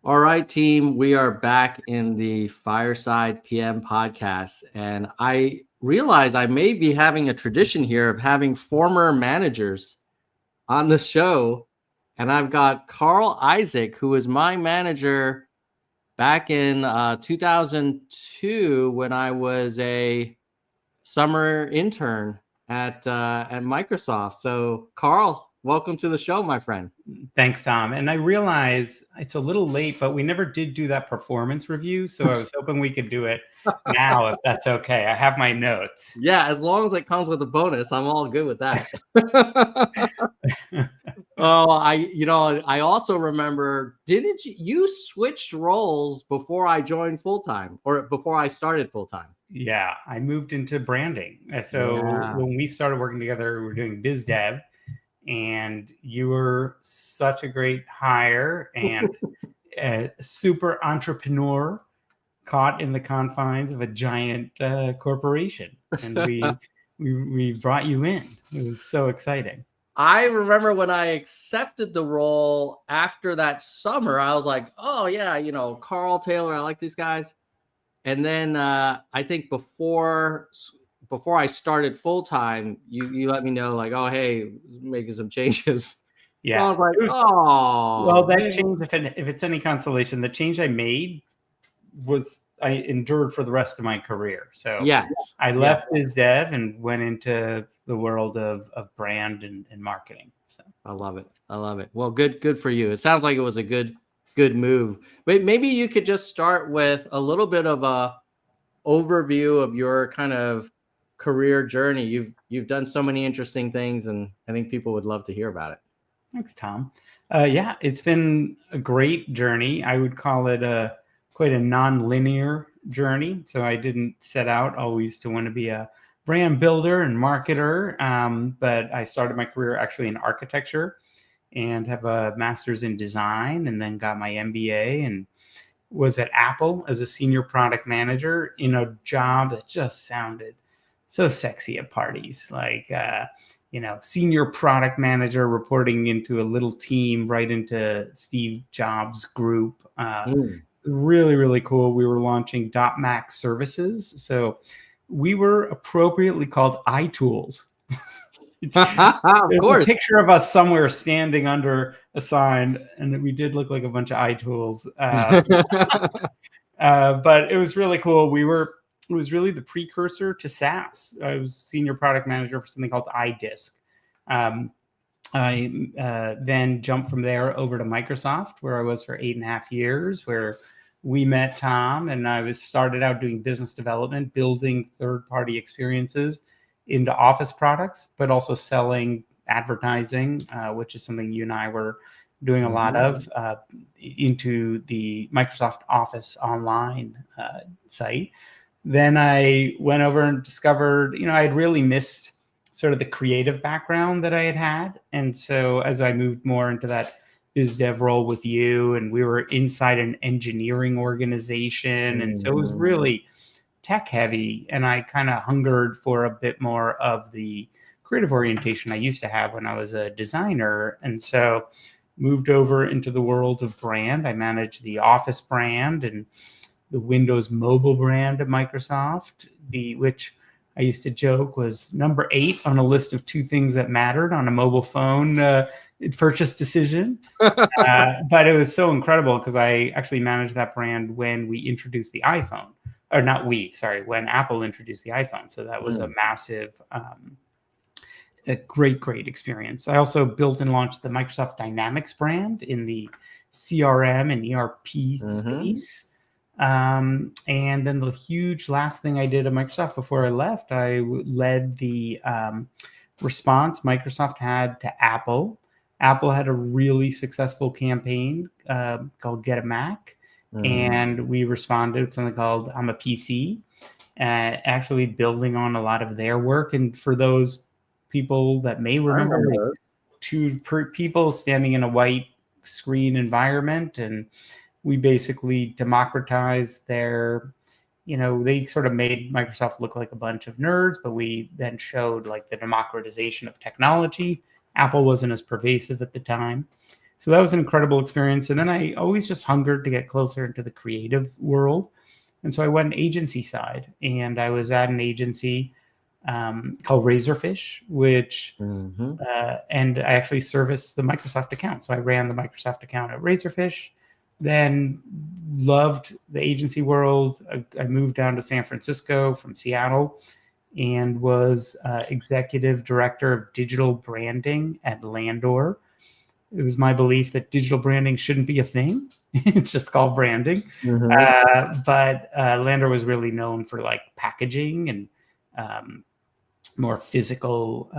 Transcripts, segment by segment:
All right, team, we are back in the Fireside PM podcast. And I realize I may be having a tradition here of having former managers on the show. And I've got Carl Isaac, who was my manager back in 2002 when I was a summer intern at Microsoft. So, Carl, welcome to the show, my friend. Thanks, Tom. And I realize it's a little late, but we never did do that performance review. So I was hoping we could do it now, if that's okay. I have my notes. Yeah, as long as it comes with a bonus, I'm all good with that. I also remember, didn't you switched roles before I joined full time or before I started full time? Yeah, I moved into branding. When we started working together, we were doing biz dev, and you were such a great hire and a super entrepreneur caught in the confines of a giant corporation. And we brought you in. It was so exciting. I remember when I accepted the role after that summer, I was like, oh yeah, Carl Taylor, I like these guys. And then I think before I started full time, you let me know like, oh hey, making some changes. Yeah, so I was like, oh. Well, that change, if it's any consolation, the change I made was I endured for the rest of my career. So yes, I left biz dev and went into the world of brand and marketing. So I love it. Well, good for you. It sounds like it was a good move. But maybe you could just start with a little bit of a overview of your kind of career journey. You've done so many interesting things, and I think people would love to hear about it. Thanks, Tom. Yeah, it's been a great journey. I would call it quite a non-linear journey. So I didn't set out always to want to be a brand builder and marketer, but I started my career actually in architecture and have a master's in design, and then got my MBA and was at Apple as a senior product manager in a job that just sounded so sexy at parties, like senior product manager reporting into a little team right into Steve Jobs' group. Really, really cool. We were launching .Mac services, so we were appropriately called iTools. Of course. A picture of us somewhere standing under a sign, and we did look like a bunch of iTools. But it was really cool. It was really the precursor to SaaS. I was senior product manager for something called iDisk. I then jumped from there over to Microsoft, where I was for 8.5 years, where we met Tom, and I started out doing business development, building third-party experiences into Office products, but also selling advertising, which is something you and I were doing a lot of, into the Microsoft Office online site. Then I went over and discovered, I had really missed sort of the creative background that I had. And so as I moved more into that biz dev role with you, and we were inside an engineering organization, and so it was really tech heavy, and I kind of hungered for a bit more of the creative orientation I used to have when I was a designer. And so moved over into the world of brand. I managed the Office brand and the Windows Mobile brand at Microsoft, which I used to joke was number 8 on a list of 2 things that mattered on a mobile phone purchase decision. But it was so incredible because I actually managed that brand when we introduced the iPhone. Or not when Apple introduced the iPhone. So that was a massive, a great experience. I also built and launched the Microsoft Dynamics brand in the CRM and ERP space. And then the huge last thing I did at Microsoft before I left, I led the response Microsoft had to Apple. Apple had a really successful campaign called Get a Mac. And we responded with something called I'm a PC, actually building on a lot of their work. And for those people that may remember, 2 people standing in a white screen environment, and we basically democratized their, they sort of made Microsoft look like a bunch of nerds, but we then showed like the democratization of technology. Apple wasn't as pervasive at the time. So that was an incredible experience. And then I always just hungered to get closer into the creative world. And so I went agency side, and I was at an agency called Razorfish, which Mm-hmm. and I actually serviced the Microsoft account. So I ran the Microsoft account at Razorfish, then loved the agency world. I moved down to San Francisco from Seattle and was executive director of digital branding at Landor. It was my belief that digital branding shouldn't be a thing. It's just called branding. Mm-hmm. But Landor was really known for like packaging and um, more physical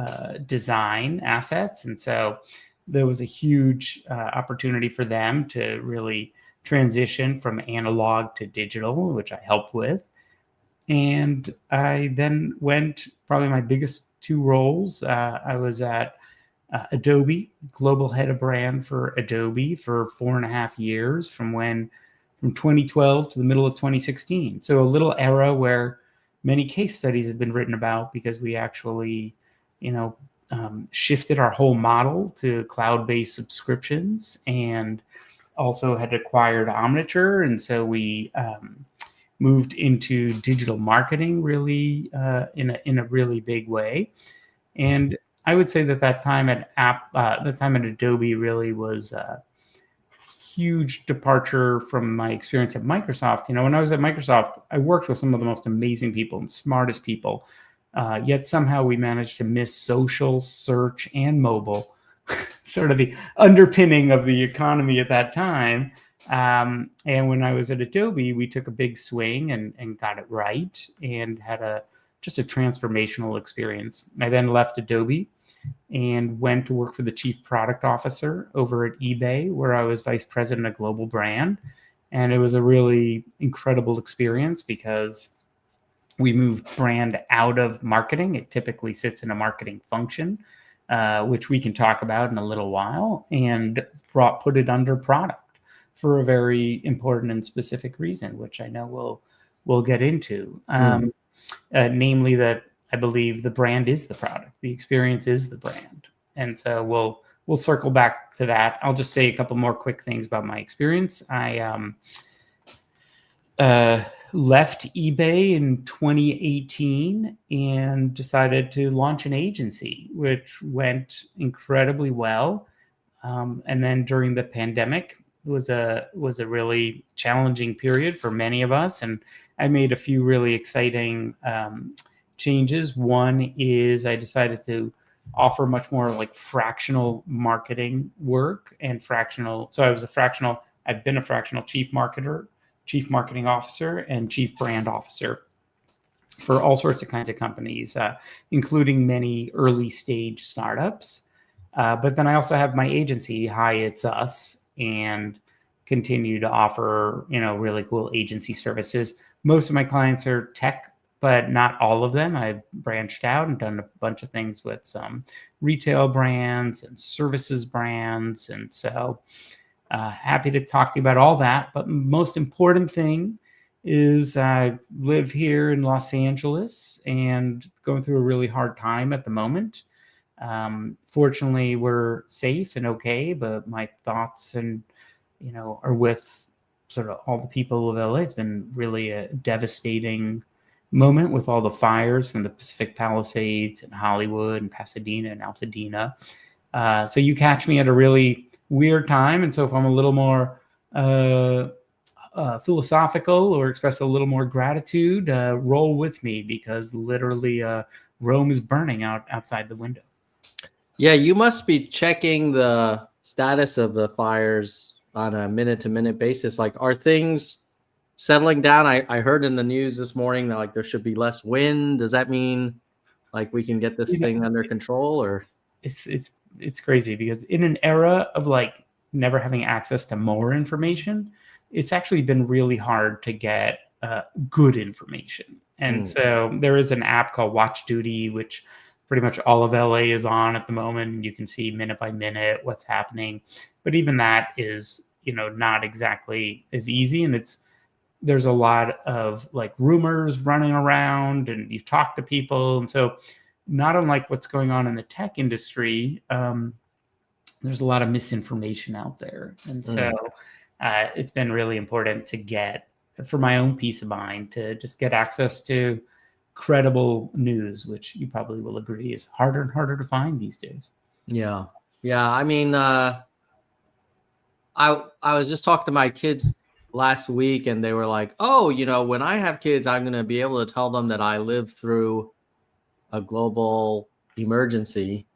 design assets. And so there was a huge opportunity for them to really transition from analog to digital, which I helped with. And I then went, probably my biggest two roles. I was at Adobe, global head of brand for Adobe for 4.5 years from 2012 to the middle of 2016. So a little era where many case studies have been written about because we actually, shifted our whole model to cloud-based subscriptions and also had acquired Omniture. And so we moved into digital marketing really in a really big way. And I would say that time at Adobe really was a huge departure from my experience at Microsoft. When I was at Microsoft, I worked with some of the most amazing people and smartest people. Yet somehow we managed to miss social, search, and mobile, sort of the underpinning of the economy at that time. And when I was at Adobe, we took a big swing and got it right and had just a transformational experience. I then left Adobe and went to work for the chief product officer over at eBay, where I was vice president of global brand. And it was a really incredible experience because we moved brand out of marketing. It typically sits in a marketing function, which we can talk about in a little while, and put it under product for a very important and specific reason, which I know we'll get into. Namely that I believe the brand is the product, the experience is the brand. And so we'll circle back to that. I'll just say a couple more quick things about my experience. I left eBay in 2018 and decided to launch an agency, which went incredibly well. And then during the pandemic was a really challenging period for many of us, and I made a few really exciting changes. One is I decided to offer much more like fractional marketing work and fractional. So I've been a fractional chief marketer, chief marketing officer, and chief brand officer for all sorts of kinds of companies, including many early stage startups. But then I also have my agency, Hi, It's Us, and continue to offer, really cool agency services. Most of my clients are tech, but not all of them. I've branched out and done a bunch of things with some retail brands and services brands. And so happy to talk to you about all that. But most important thing is I live here in Los Angeles and going through a really hard time at the moment. Fortunately, we're safe and okay, but my thoughts are with sort of all the people of LA. It's been really a devastating moment with all the fires from the Pacific Palisades and Hollywood and Pasadena and Altadena. So you catch me at a really weird time. And so if I'm a little more philosophical or express a little more gratitude, roll with me, because literally Rome is burning outside the window. Yeah, you must be checking the status of the fires on a minute-to-minute basis. Like, are things settling down? I heard in the news this morning that like there should be less wind. Does that mean like we can get this thing under control? Or it's crazy, because in an era of like never having access to more information, it's actually been really hard to get good information. And so there is an app called Watch Duty, which pretty much all of LA is on at the moment. You can see minute by minute what's happening. But even that is, not exactly as easy. And there's a lot of like rumors running around, and you talk to people. And so not unlike what's going on in the tech industry, there's a lot of misinformation out there. And so it's been really important to get, for my own peace of mind, to just get access to credible news, which you probably will agree is harder and harder to find these days. Yeah. Yeah. I mean, I was just talking to my kids last week, and they were like, oh, when I have kids, I'm going to be able to tell them that I lived through a global emergency,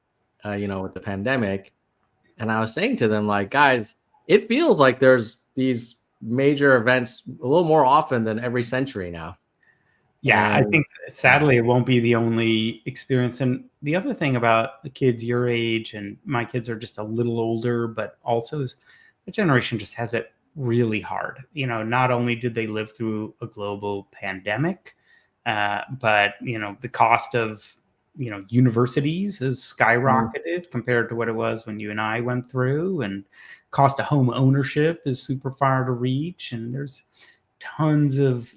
with the pandemic. And I was saying to them, like, guys, it feels like there's these major events a little more often than every century now. Yeah, I think sadly it won't be the only experience. And the other thing about the kids your age, and my kids are just a little older, but also is the generation just has it really hard. Not only did they live through a global pandemic, but the cost of universities has skyrocketed compared to what it was when you and I went through, and cost of home ownership is super far to reach, and there's tons of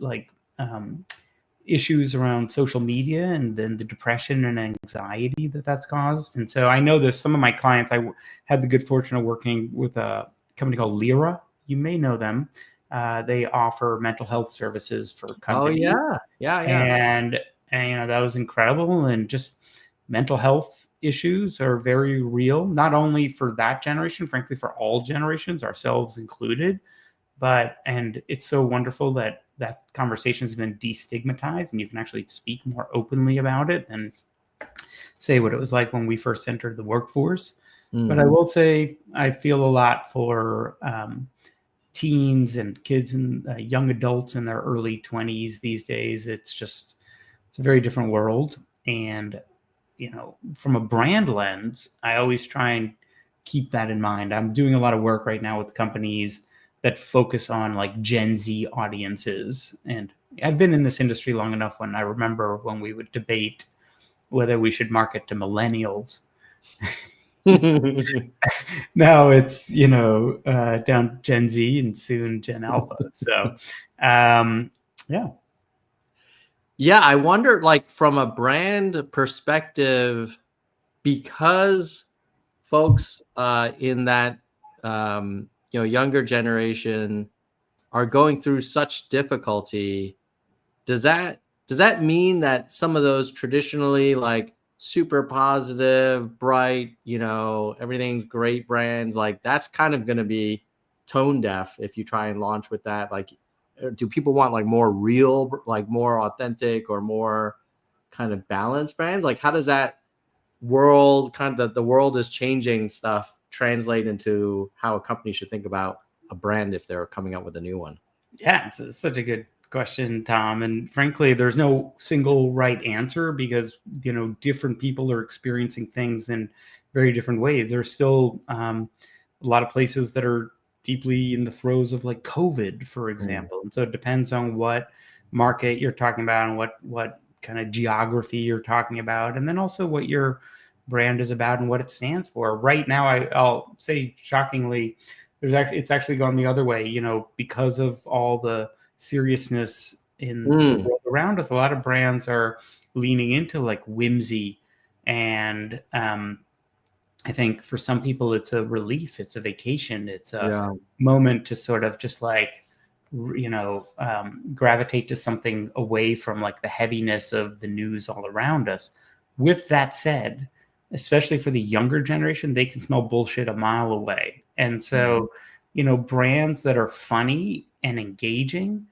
issues around social media, and then the depression and anxiety that's caused. And so I know there's some of my clients, I had the good fortune of working with a company called Lyra. You may know them. They offer mental health services for companies. Oh, yeah. And that was incredible. And just mental health issues are very real, not only for that generation, frankly, for all generations, ourselves included. And it's so wonderful that conversation has been destigmatized, and you can actually speak more openly about it and say what it was like when we first entered the workforce. But I will say I feel a lot for teens and kids and young adults in their early 20s these days. It's a very different world. And, from a brand lens, I always try and keep that in mind. I'm doing a lot of work right now with companies that focus on like Gen Z audiences. And I've been in this industry long enough when I remember when we would debate whether we should market to millennials. Now it's, down Gen Z and soon Gen Alpha. So, yeah. Yeah, I wonder, like, from a brand perspective, because folks in that younger generation are going through such difficulty, does that mean that some of those traditionally like super positive, bright, everything's great brands, like that's kind of going to be tone deaf if you try and launch with that? Like, do people want like more real, like more authentic, or more kind of balanced brands? Like, how does that world, kind of the world is changing stuff, translate into how a company should think about a brand if they're coming up with a new one? Yeah, it's such a good question, Tom. And frankly, there's no single right answer, because, different people are experiencing things in very different ways. There's still a lot of places that are deeply in the throes of like COVID, for example. And so it depends on what market you're talking about and what kind of geography you're talking about, and then also what your brand is about and what it stands for. Right now, I'll say shockingly, it's actually gone the other way, because of all the seriousness in the world around us. A lot of brands are leaning into like whimsy, and I think for some people it's a relief, it's a vacation, it's a moment to sort of just like gravitate to something away from like the heaviness of the news all around us. With that said, especially for the younger generation, they can smell bullshit a mile away. And so, brands that are funny and engaging,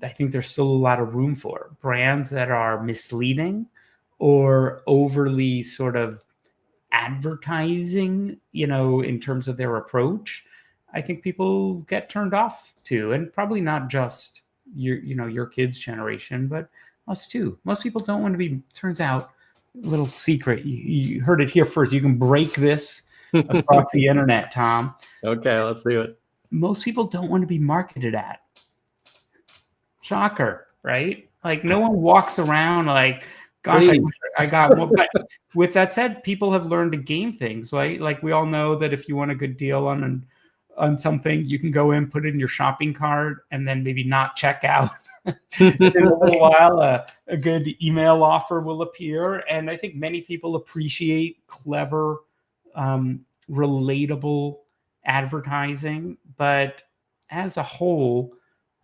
I think there's still a lot of room for. Brands that are misleading or overly sort of advertising, in terms of their approach, I think people get turned off to. And probably not just your kids' generation, but us too. Most people don't want to be, turns out, little secret, you heard it here first, you can break this across the internet, Tom. Okay, let's do it. Most people don't want to be marketed at. Shocker, right? Like, no one walks around like, gosh, I got more. But with that said, people have learned to game things, right? Like, we all know that if you want a good deal on something, you can go in, put it in your shopping cart, and then maybe not check out. In a little while, a good email offer will appear. And I think many people appreciate clever relatable advertising. But as a whole,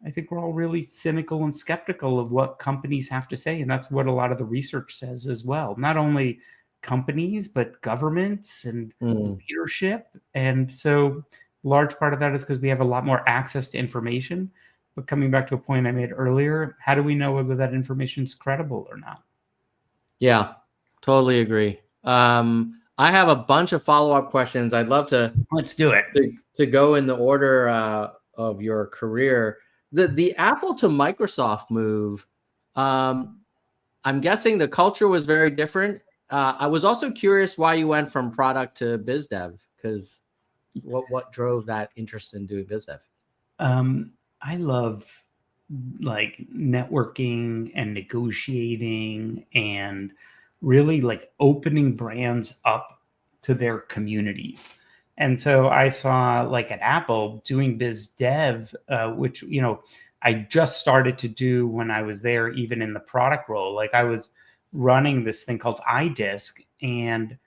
I think we're all really cynical and skeptical of what companies have to say. And that's what a lot of the research says as well. Not only companies, but governments and leadership. And so large part of that is because we have a lot more access to information. But coming back to a point I made earlier, how do we know whether that information is credible or not? Yeah, totally agree. I have a bunch of follow-up questions. I'd love to Let's do it. to go in the order of your career. The Apple to Microsoft move, I'm guessing the culture was very different. I was also curious why you went from product to biz dev, because what drove that interest in doing biz dev? I love like networking and negotiating and really like opening brands up to their communities. And so I saw like at Apple doing biz dev, which, you know, I just started to do when I was there, even in the product role. Like I was running this thing called iDisk. And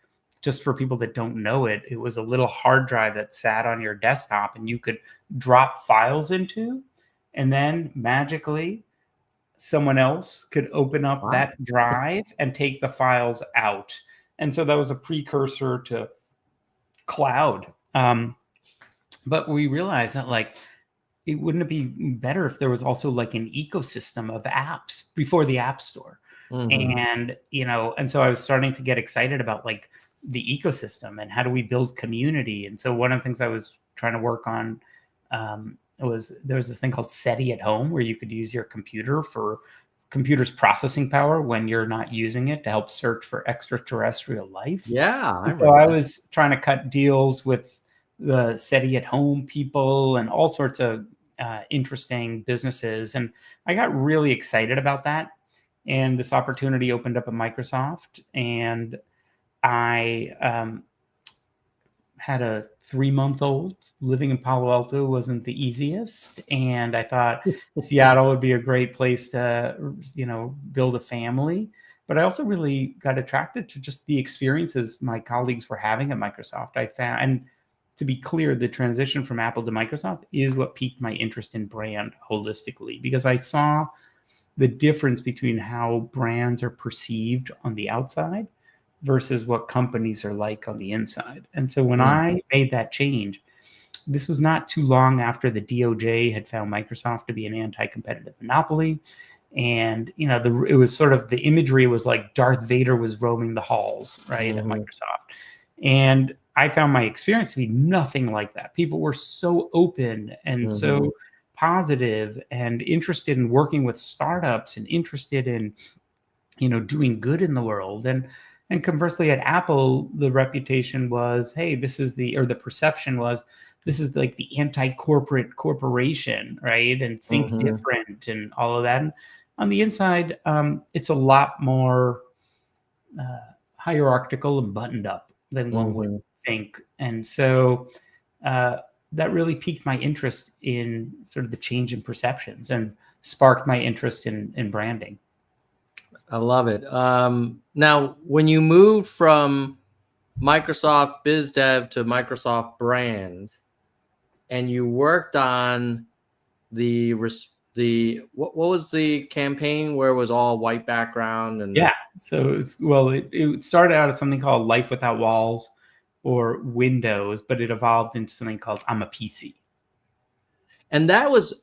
just for people that don't know it, it was a little hard drive that sat on your desktop and you could drop files into. And then magically, someone else could open up that drive and take the files out. And so that was a precursor to cloud. But we realized that like, it wouldn't it be better if there was also like an ecosystem of apps before the App Store? And, you know, and so I was starting to get excited about like the ecosystem and how do we build community. And so one of the things I was trying to work on there was this thing called SETI at home where you could use your computer for computer's processing power when you're not using it to help search for extraterrestrial life. Yeah. So I was trying to cut deals with the SETI at home people and all sorts of interesting businesses. And I got really excited about that. And this opportunity opened up at Microsoft. And I had a 3-month-old. Living in Palo Alto wasn't the easiest. And I thought Seattle would be a great place to, you know, build a family. But I also really got attracted to just the experiences my colleagues were having at Microsoft. I found, and to be clear, the transition from Apple to Microsoft is what piqued my interest in brand holistically, because I saw the difference between how brands are perceived on the outside versus what companies are like on the inside. And so when I made that change, this was not too long after the DOJ had found Microsoft to be an anti-competitive monopoly. And, you know, it was sort of the imagery was like Darth Vader was roaming the halls, right, at Microsoft. And I found my experience to be nothing like that. People were so open and so positive and interested in working with startups and interested in, you know, doing good in the world. And conversely at Apple, the reputation was, hey, the perception was, this is like the anti-corporate corporation, right? And think different and all of that. And on the inside, it's a lot more hierarchical and buttoned up than one would think. And so that really piqued my interest in sort of the change in perceptions and sparked my interest in branding. I love it. Now, when you moved from Microsoft Biz Dev to Microsoft Brand, and you worked on the what was the campaign where it was all white background? And so it started out as something called Life Without Walls or Windows, but it evolved into something called I'm a PC. And that was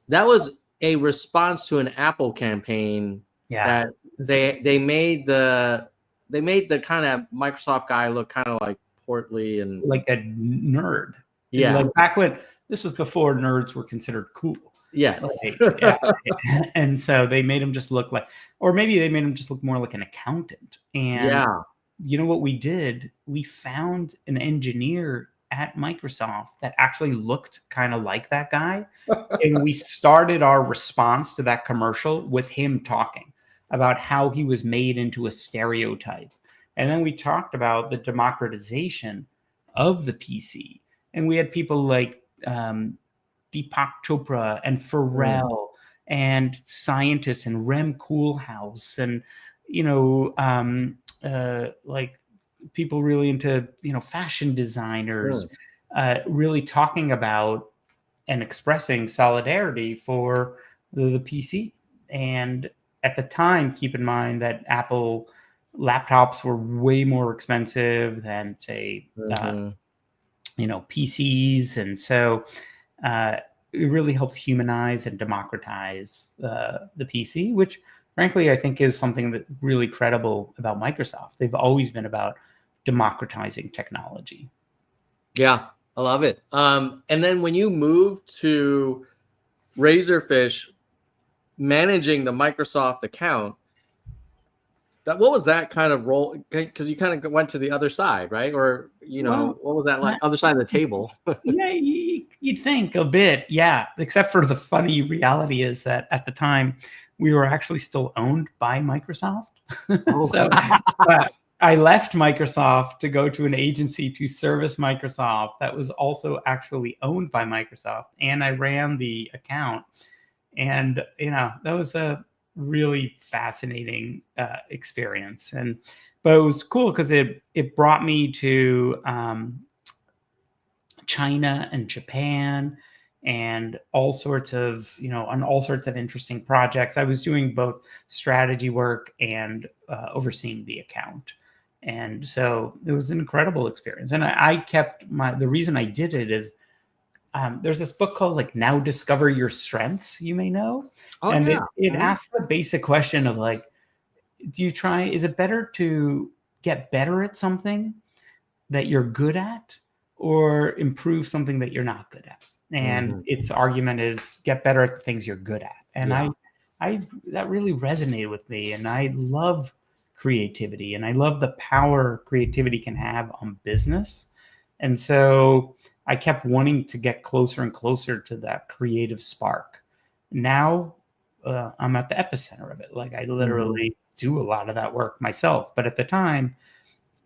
a response to an Apple campaign. That they made the kind of Microsoft guy look kind of like portly and like a nerd. Yeah, like back when this was before nerds were considered cool. Yes. And so they made him just look like, or maybe they made him just look more like an accountant. And you know what we did? We found an engineer at Microsoft that actually looked kind of like that guy. And we started our response to that commercial with him talking about how he was made into a stereotype. And then we talked about the democratization of the PC. And we had people like Deepak Chopra and Pharrell and scientists and Rem Koolhaas and, you know, like people really into, fashion designers, really talking about and expressing solidarity for the PC. And at the time, keep in mind that Apple laptops were way more expensive than, say, PCs. And so it really helped humanize and democratize the PC, which frankly, I think is something that really credible about Microsoft. They've always been about democratizing technology. Yeah, I love it. And then when you moved to Razorfish, managing the Microsoft account, what was that kind of role? Because you kind of went to the other side, right? Or Well, what was that like? Other side of the table. Yeah, you'd think a bit, yeah. Except for the funny reality is that at the time we were actually still owned by Microsoft. Oh. So I left Microsoft to go to an agency to service Microsoft that was also actually owned by Microsoft, and I ran the account. And that was a really fascinating experience, but it was cool because it brought me to China and Japan and all sorts of on all sorts of interesting projects. I was doing both strategy work and overseeing the account, and so it was an incredible experience. And I kept the reason I did it is there's this book called like Now Discover Your Strengths, you may know. Oh, And yeah. it asks the basic question of like, is it better to get better at something that you're good at or improve something that you're not good at? And its argument is get better at the things you're good at. And I that really resonated with me. And I love creativity and I love the power creativity can have on business. And so I kept wanting to get closer and closer to that creative spark. Now I'm at the epicenter of it. Like I literally do a lot of that work myself. But at the time,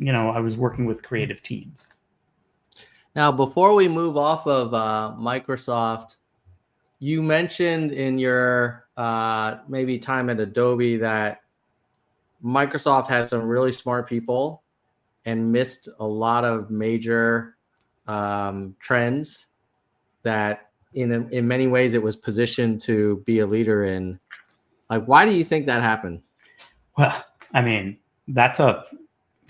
I was working with creative teams. Now, before we move off of Microsoft, you mentioned in your maybe time at Adobe that Microsoft has some really smart people and missed a lot of major trends that in many ways it was positioned to be a leader in. Like, why do you think that happened? Well, I mean, that's a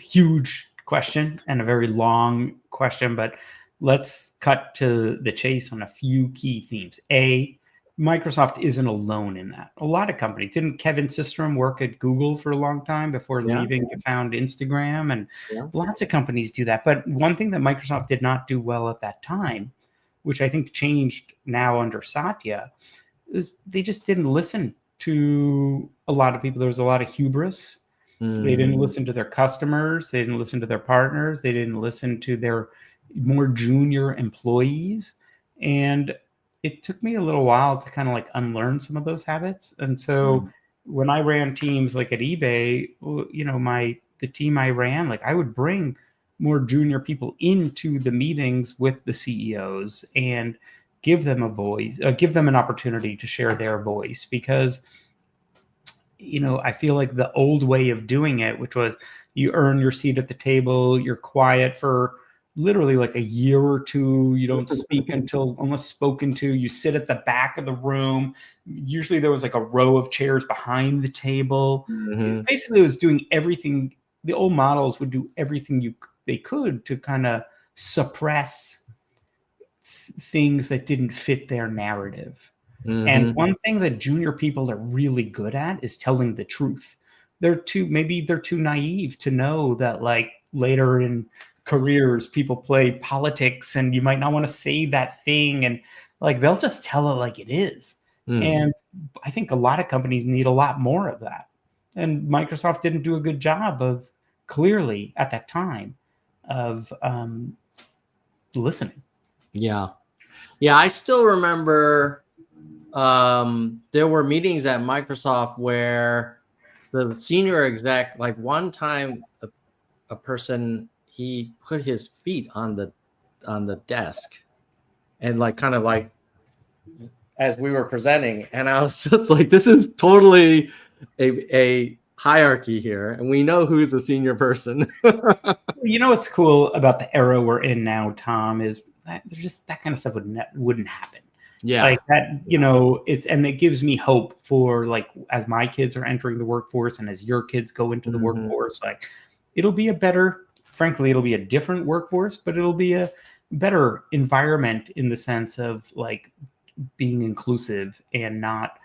huge question and a very long question, but let's cut to the chase on a few key themes. Microsoft isn't alone in that. A lot of companies, didn't Kevin Systrom work at Google for a long time before leaving to found Instagram? And lots of companies do that. But one thing that Microsoft did not do well at that time, which I think changed now under Satya, is they just didn't listen to a lot of people. There was a lot of hubris. They didn't listen to their customers. They didn't listen to their partners. They didn't listen to their more junior employees. And it took me a little while to kind of like unlearn some of those habits. And so when I ran teams like at eBay, the team I ran, like I would bring more junior people into the meetings with the CEOs and give them a voice, give them an opportunity to share their voice, because I feel like the old way of doing it, which was you earn your seat at the table, you're quiet for literally like a year or two, you don't speak unless spoken to, you sit at the back of the room. Usually there was like a row of chairs behind the table. Basically it was doing everything. The old models would do everything they could to kind of suppress things that didn't fit their narrative. And one thing that junior people are really good at is telling the truth. Maybe they're too naive to know that like later in careers, people play politics and you might not want to say that thing. And like, they'll just tell it like it is. And I think a lot of companies need a lot more of that. And Microsoft didn't do a good job of clearly at that time of listening. Yeah. I still remember there were meetings at Microsoft where the senior exec, like one time a person, he put his feet on the desk and like kind of like as we were presenting, and I was just like, this is totally a hierarchy here, and we know who's a senior person. You know what's cool about the era we're in now, Tom, is that there's just that kind of stuff wouldn't happen. Yeah. Like that, it gives me hope for, like, as my kids are entering the workforce and as your kids go into the workforce, like it'll be frankly, it'll be a different workforce, but it'll be a better environment in the sense of like being inclusive and not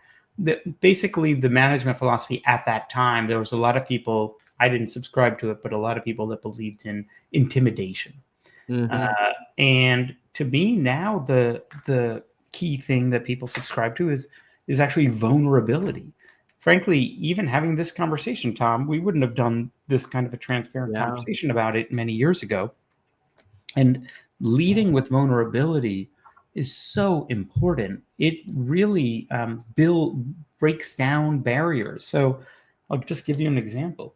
basically the management philosophy at that time. There was a lot of people, I didn't subscribe to it, but a lot of people that believed in intimidation. And to me now, the key thing that people subscribe to is actually vulnerability. Frankly, even having this conversation, Tom, we wouldn't have done this kind of a transparent conversation about it many years ago. And leading with vulnerability is so important. It really breaks down barriers. So I'll just give you an example.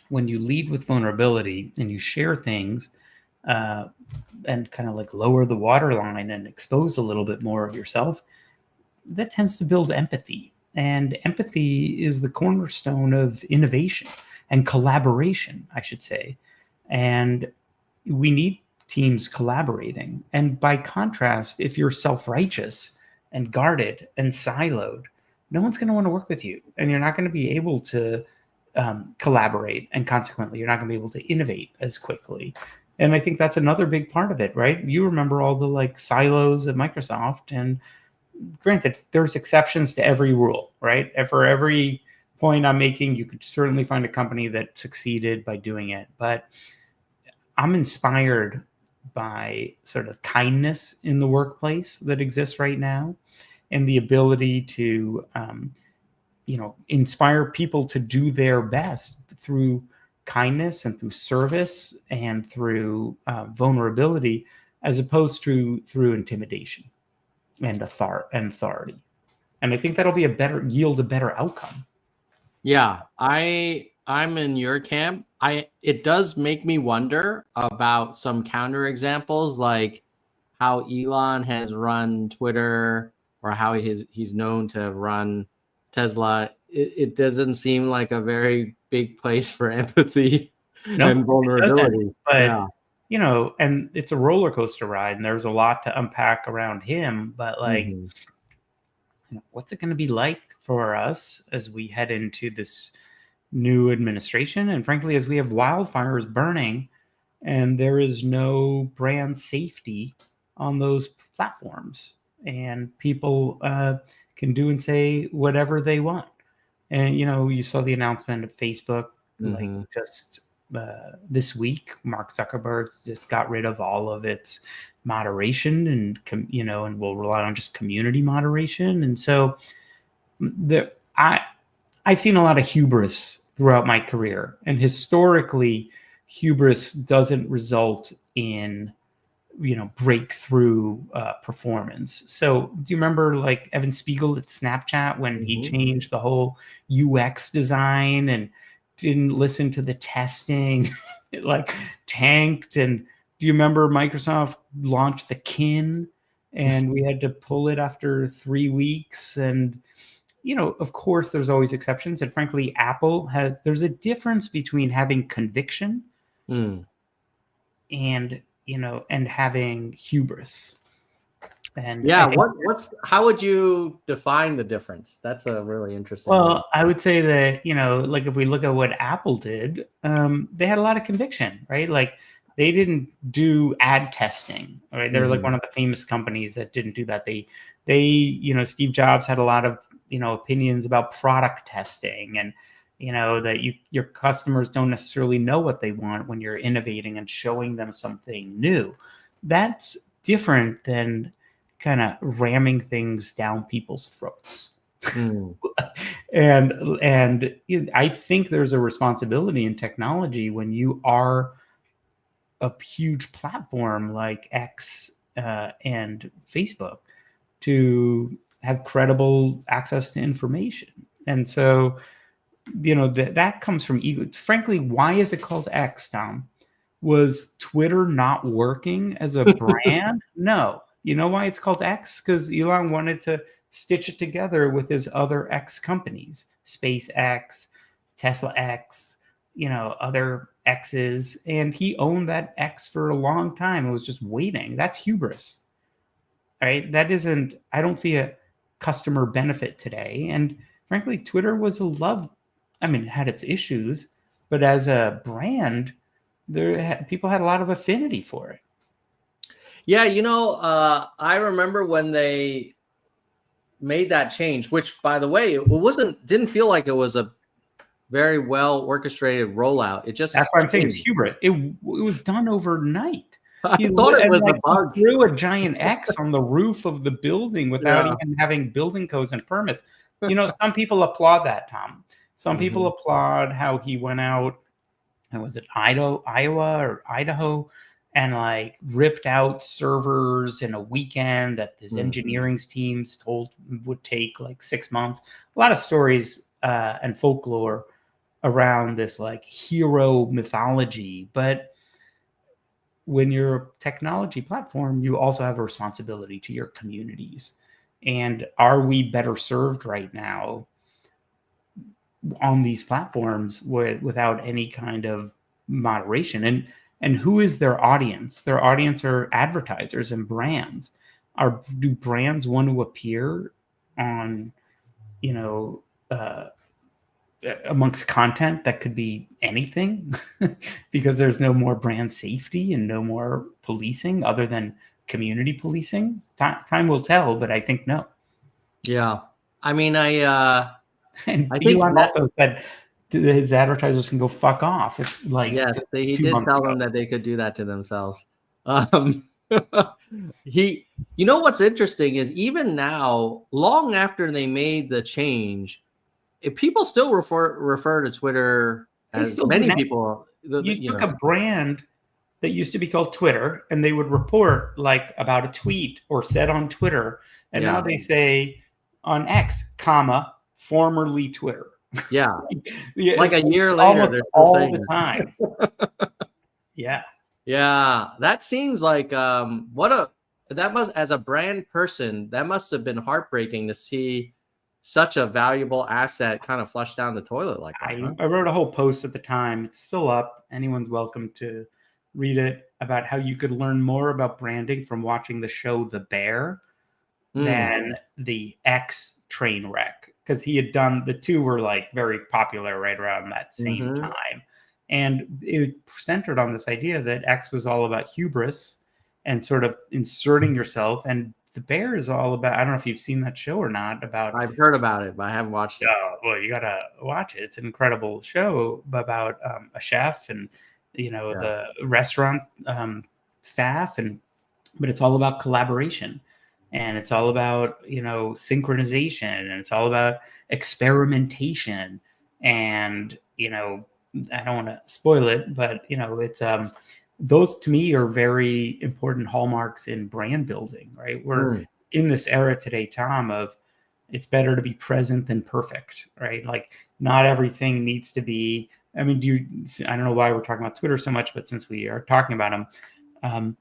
When you lead with vulnerability and you share things and kind of like lower the waterline and expose a little bit more of yourself, that tends to build empathy. And empathy is the cornerstone of innovation and collaboration, I should say. And we need teams collaborating. And by contrast, if you're self-righteous and guarded and siloed, no one's going to want to work with you. And you're not going to be able to collaborate. And consequently, you're not going to be able to innovate as quickly. And I think that's another big part of it, right? You remember all the like silos at Microsoft, and granted, there's exceptions to every rule, right? And for every point I'm making, you could certainly find a company that succeeded by doing it. But I'm inspired by sort of kindness in the workplace that exists right now, and the ability to, inspire people to do their best through kindness and through service and through vulnerability, as opposed to through intimidation and authority. And I think that'll yield a better outcome. Yeah, I'm in your camp. It does make me wonder about some counterexamples, like how Elon has run Twitter, or how he's known to run Tesla. It doesn't seem like a very big place for empathy and vulnerability. But and it's a roller coaster ride, and there's a lot to unpack around him. But like, what's it going to be like for us as we head into this new administration, and frankly, as we have wildfires burning, and there is no brand safety on those platforms, and people can do and say whatever they want. And you saw the announcement of Facebook, like just this week. Mark Zuckerberg just got rid of all of its moderation, and will rely on just community moderation. And so I've seen a lot of hubris throughout my career, and historically, hubris doesn't result in breakthrough performance. So do you remember like Evan Spiegel at Snapchat when he changed the whole UX design and didn't listen to the testing? It like tanked. And do you remember Microsoft launched the Kin and we had to pull it after 3 weeks? And of course, there's always exceptions. And frankly, there's a difference between having conviction and having hubris. And how would you define the difference? That's a really interesting one. I would say that, like if we look at what Apple did, they had a lot of conviction, right? Like they didn't do ad testing, right? They're like one of the famous companies that didn't do that. They Steve Jobs had a lot of, opinions about product testing, and that your customers don't necessarily know what they want when you're innovating and showing them something new. That's different than kind of ramming things down people's throats. And I think there's a responsibility in technology when you are a huge platform like X and Facebook to have credible access to information. And so that comes from ego. Frankly, why is it called X, Tom? Was Twitter not working as a brand? No. You know why it's called X? Because Elon wanted to stitch it together with his other X companies, SpaceX, Tesla X, other X's. And he owned that X for a long time. It was just waiting. That's hubris, right? I don't see a customer benefit today. And frankly, Twitter was it had its issues, but as a brand, people had a lot of affinity for it. Yeah, I remember when they made that change, which, by the way, didn't feel like it was a very well orchestrated rollout. It just That's why I'm saying it's hubris. It was done overnight. I thought it was a bug. He threw a giant X on the roof of the building without even having building codes and permits. Some people applaud that, Tom. Some people applaud how he went out, and was it Iowa or Idaho, and ripped out servers in a weekend that his engineering teams told would take 6 months. A lot of stories and folklore around this hero mythology. But when you're a technology platform, you also have a responsibility to your communities. And are we better served right now on these platforms without any kind of moderation? And who is their audience? Their audience are advertisers and brands. Do brands want to appear on, amongst content that could be anything because there's no more brand safety and no more policing other than community policing? Time will tell, but I think no. Yeah. I think Elon also said his advertisers can go fuck off. Yes, he did tell them that they could do that to themselves. What's interesting is even now, long after they made the change, people still refer to Twitter as many people. You took a brand that used to be called Twitter, and they would report about a tweet or said on Twitter, and now they say on X, formerly Twitter. Yeah, like a year later, they're still all saying the time. Yeah, that seems like as a brand person, that must have been heartbreaking to see such a valuable asset kind of flushed down the toilet like that. I wrote a whole post at the time. It's still up. Anyone's welcome to read it, about how you could learn more about branding from watching the show The Bear than the X train wreck. Because he had done, the two were very popular right around that same time. And it centered on this idea that X was all about hubris and sort of inserting yourself. And The Bear is all about, I don't know if you've seen that show or not. I've heard about it, but I haven't watched it. Well, you got to watch it. It's an incredible show about a chef and, the restaurant staff. But it's all about collaboration. And it's all about, synchronization, and it's all about experimentation. And, I don't want to spoil it, but, it's those to me are very important hallmarks in brand building, right? We're in this era today, Tom, of it's better to be present than perfect, right? Not everything needs to be, I don't know why we're talking about Twitter so much, but since we are talking about them,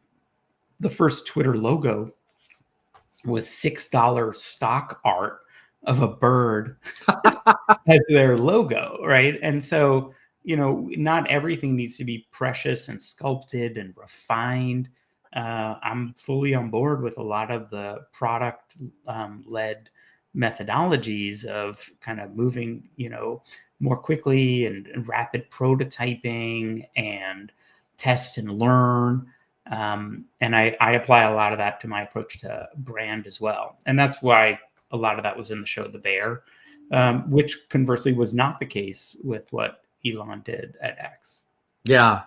the first Twitter logo was $6 stock art of a bird as their logo, right? And so, not everything needs to be precious and sculpted and refined. I'm fully on board with a lot of the product led methodologies of kind of moving, more quickly and rapid prototyping and test and learn. And I apply a lot of that to my approach to brand as well. And that's why a lot of that was in the show The Bear, which conversely was not the case with what Elon did at X. Yeah.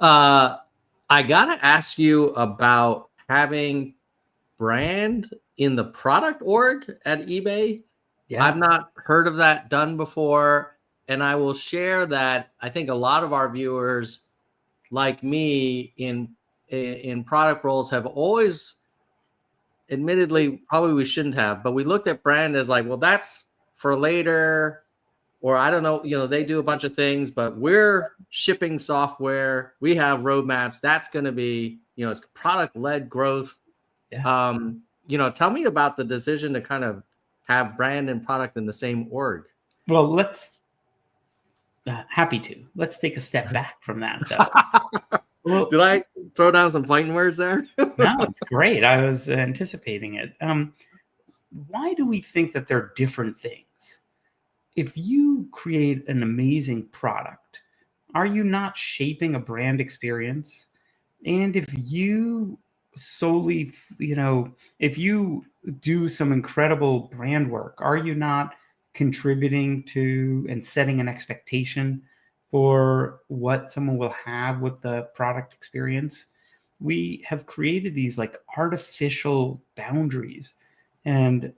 I got to ask you about having brand in the product org at eBay. Yeah. I've not heard of that done before. And I will share that I think a lot of our viewers, like me, in product roles have always, admittedly, probably we shouldn't have, but we looked at brand as well, that's for later, or I don't know, they do a bunch of things, but we're shipping software. We have roadmaps. That's going to be, it's product-led growth. Yeah. Tell me about the decision to kind of have brand and product in the same org? Well, happy to. Let's take a step back from that, though. Well, did I throw down some fighting words there? No, it's great. I was anticipating it. Why do we think that they're different things? If you create an amazing product, are you not shaping a brand experience? And if you solely, if you do some incredible brand work, are you not contributing to and setting an expectation for what someone will have with the product experience? We have created these like artificial boundaries, and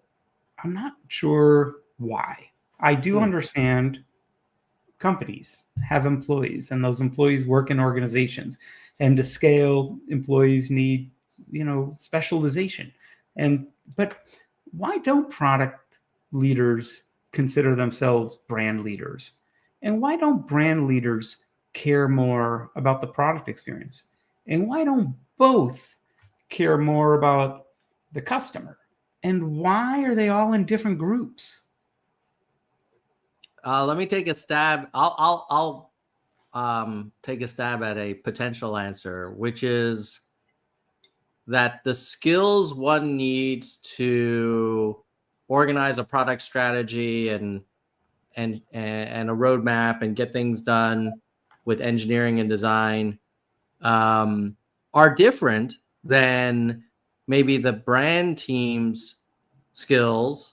I'm not sure why. I do understand companies have employees, and those employees work in organizations, and to scale, employees need specialization. But why don't product leaders consider themselves brand leaders, and why don't brand leaders care more about the product experience, and why don't both care more about the customer, and why are they all in different groups? Let me take a stab. I'll take a stab at a potential answer, which is that the skills one needs to organize a product strategy and a roadmap and get things done with engineering and design are different than maybe the brand team's skills.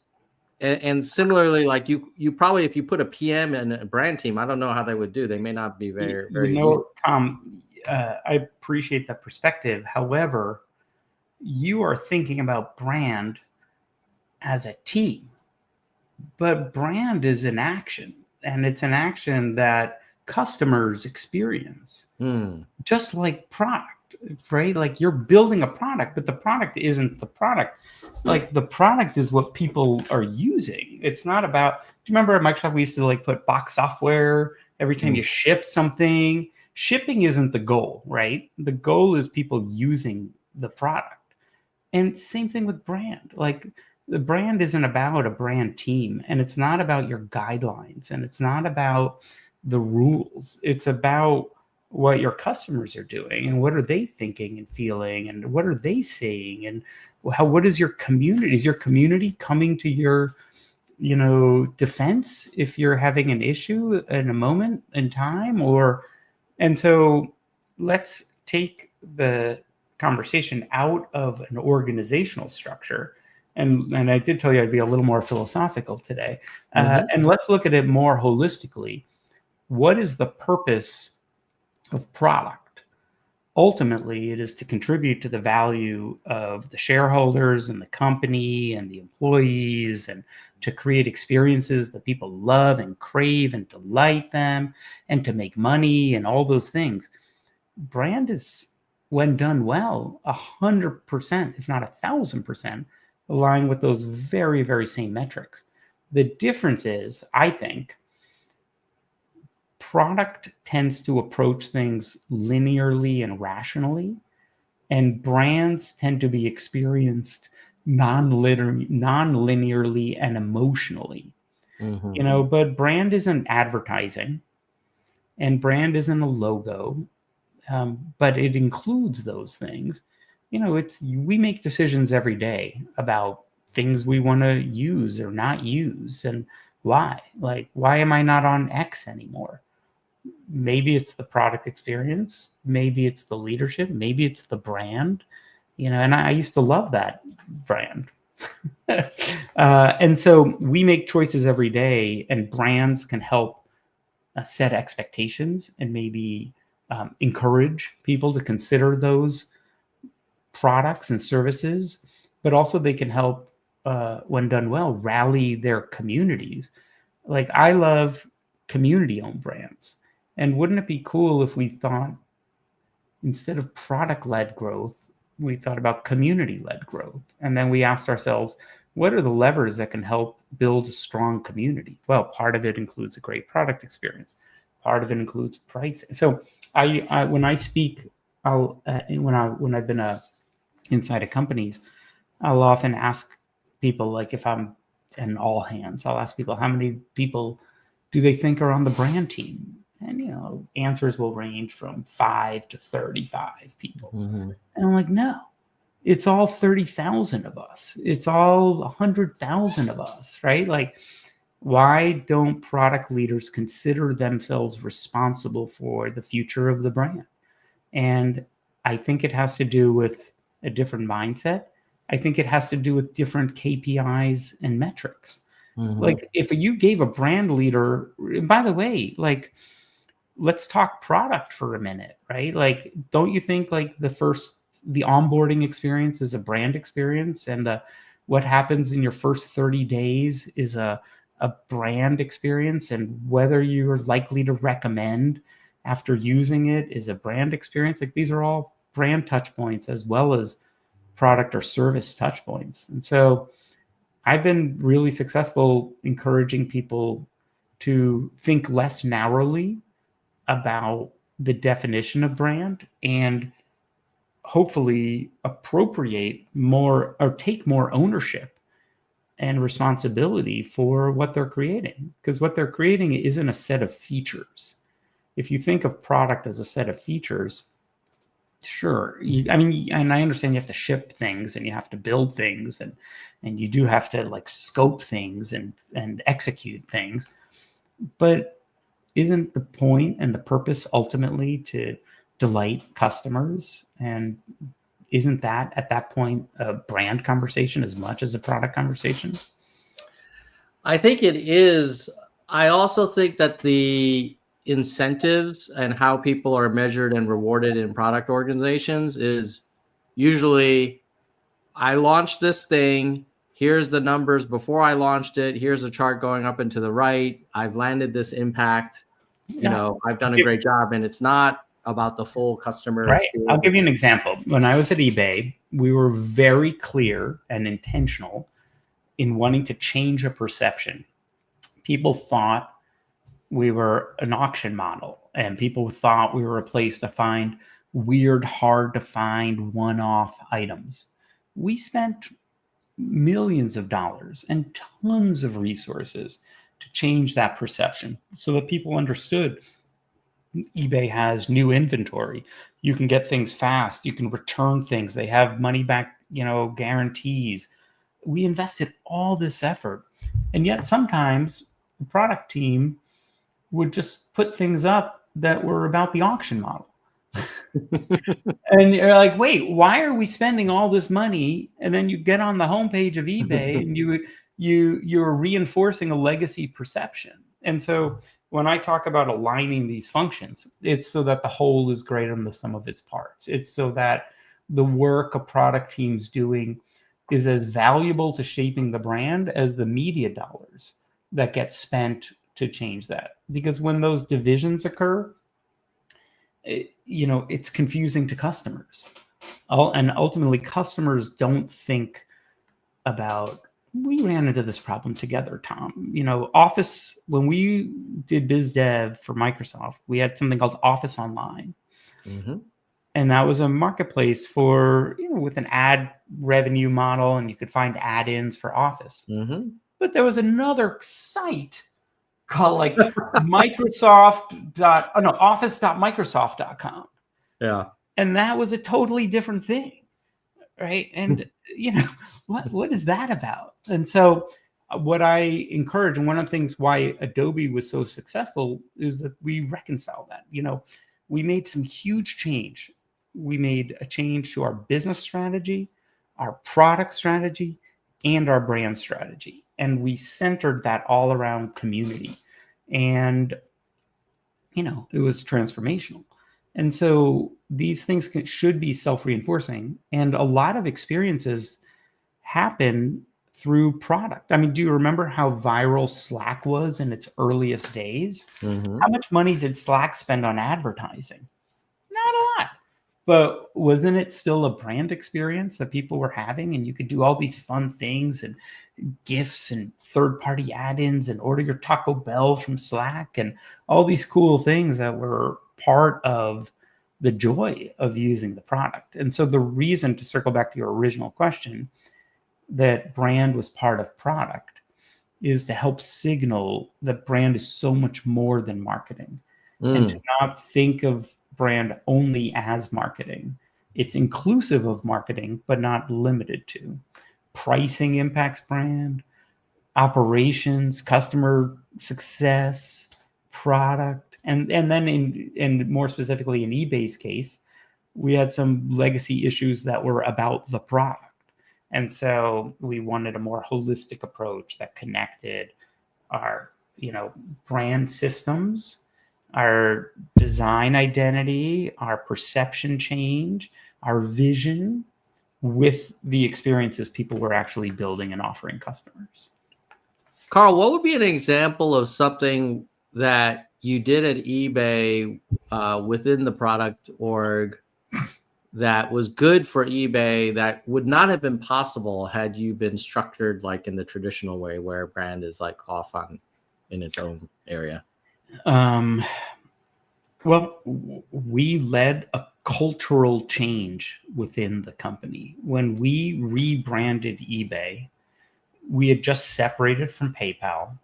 And similarly, like you probably, if you put a PM in a brand team, I don't know how they would do. They may not be very. Tom, I appreciate that perspective. However, you are thinking about brand as a team, but brand is an action, and it's an action that customers experience, just like product, right? Like you're building a product, but the product isn't the product. Like the product is what people are using. It's not about, do you remember at Microsoft, we used to like put box software every time you ship something? Shipping isn't the goal, right? The goal is people using the product. And same thing with brand. Like the brand isn't about a brand team, and it's not about your guidelines, and it's not about the rules. It's about what your customers are doing, and what are they thinking and feeling, and what are they saying, and what is your community? Is your community coming to your defense if you're having an issue in a moment in time? And so let's take the conversation out of an organizational structure, and I did tell you I'd be a little more philosophical today, and let's look at it more holistically. What is the purpose of product? Ultimately, it is to contribute to the value of the shareholders and the company and the employees, and to create experiences that people love and crave and delight them, and to make money and all those things. Brand is, when done well, 100%, if not 1,000%, aligned with those very, very same metrics. The difference is, I think, product tends to approach things linearly and rationally, and brands tend to be experienced non-linearly and emotionally. But brand isn't advertising, and brand isn't a logo, but it includes those things. We make decisions every day about things we want to use or not use, and why. Like, why am I not on X anymore? Maybe it's the product experience, maybe it's the leadership, maybe it's the brand, and I used to love that brand. And so we make choices every day, and brands can help set expectations and maybe encourage people to consider those products and services, but also they can help, when done well, rally their communities. Like, I love community-owned brands. And wouldn't it be cool if we thought, instead of product-led growth, we thought about community-led growth? And then we asked ourselves, what are the levers that can help build a strong community? Well, part of it includes a great product experience. Part of it includes pricing. So I when I speak, when I've been inside of companies, I'll often ask people, like, if I'm an all hands. I'll ask people, how many people do they think are on the brand team? And, answers will range from 5 to 35 people. Mm-hmm. And I'm like, no, it's all 30,000 of us. It's all 100,000 of us, right? Like, why don't product leaders consider themselves responsible for the future of the brand? And I think it has to do with a different mindset. I think it has to do with different KPIs and metrics. Mm-hmm. Like, if you gave a brand leader, and by the way, like, let's talk product for a minute, right? Like, don't you think like the onboarding experience is a brand experience, and what happens in your first 30 days is a brand experience, and whether you're likely to recommend after using it is a brand experience? Like, these are all brand touch points as well as product or service touch points. And so I've been really successful encouraging people to think less narrowly about the definition of brand, and hopefully appropriate more or take more ownership and responsibility for what they're creating. Because what they're creating isn't a set of features. If you think of product as a set of features, sure. And I understand you have to ship things and you have to build things and you do have to like scope things and execute things. But isn't the point and the purpose ultimately to delight customers? And isn't that at that point a brand conversation as much as a product conversation? I think it is. I also think that the incentives and how people are measured and rewarded in product organizations is usually, I launched this thing. Here's the numbers before I launched it. Here's a chart going up and to the right. I've landed this impact. I've done a great job, and it's not about the full customer experience. I'll give you an example. When I was at eBay, we were very clear and intentional in wanting to change a perception. People thought we were an auction model, and people thought we were a place to find weird, hard to find one-off items. We spent millions of dollars and tons of resources to change that perception so that people understood eBay has new inventory. You can get things fast. You can return things. They have money back, guarantees. We invested all this effort. And yet sometimes the product team would just put things up that were about the auction model. And you're like, wait, why are we spending all this money? And then you get on the homepage of eBay and you're reinforcing a legacy perception. And so when I talk about aligning these functions, it's so that the whole is greater than the sum of its parts. It's so that the work a product team's doing is as valuable to shaping the brand as the media dollars that get spent to change that. Because when those divisions occur, it's confusing to customers. And ultimately, customers don't think about, we ran into this problem together, Tom. Office, when we did biz dev for Microsoft, we had something called Office Online. Mm-hmm. And that was a marketplace for, with an ad revenue model, and you could find add-ins for Office. Mm-hmm. But there was another site called like office.microsoft.com. Yeah. And that was a totally different thing. Right. And, what is that about? And so what I encourage, and one of the things why Adobe was so successful, is that we reconcile that. We made some huge change. We made a change to our business strategy, our product strategy, and our brand strategy. And we centered that all around community. And, it was transformational. And so these things should be self-reinforcing. And a lot of experiences happen through product. I mean, do you remember how viral Slack was in its earliest days? Mm-hmm. How much money did Slack spend on advertising? Not a lot. But wasn't it still a brand experience that people were having? And you could do all these fun things and gifts and third-party add-ins and order your Taco Bell from Slack and all these cool things that were part of the joy of using the product. And so the reason, to circle back to your original question, that brand was part of product is to help signal that brand is so much more than marketing, and to not think of brand only as marketing. It's inclusive of marketing, but not limited to. Pricing impacts brand, operations, customer success, product, and then in more specifically in eBay's case, we had some legacy issues that were about the product. And so we wanted a more holistic approach that connected our, brand systems, our design identity, our perception change, our vision with the experiences people were actually building and offering customers. Carl, what would be an example of something that you did at eBay within the product org that was good for eBay that would not have been possible had you been structured like in the traditional way where brand is like off in its own area? Well, we led a cultural change within the company. When we rebranded eBay, we had just separated from PayPal,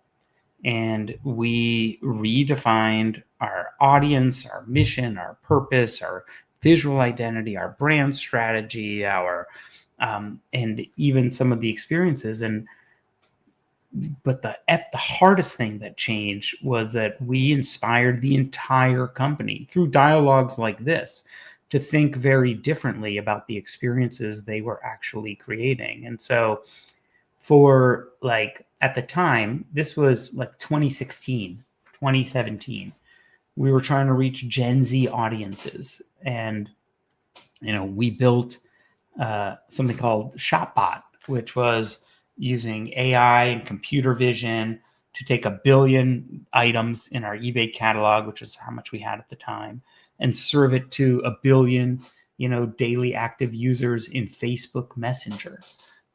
and we redefined our audience, our mission, our purpose, our visual identity, our brand strategy, and even some of the experiences. But the hardest thing that changed was that we inspired the entire company through dialogues like this to think very differently about the experiences they were actually creating. And so for at the time, this was like 2016, 2017, we were trying to reach Gen Z audiences. And, we built something called ShopBot, which was using AI and computer vision to take 1 billion items in our eBay catalog, which is how much we had at the time, and serve it to 1 billion, daily active users in Facebook Messenger,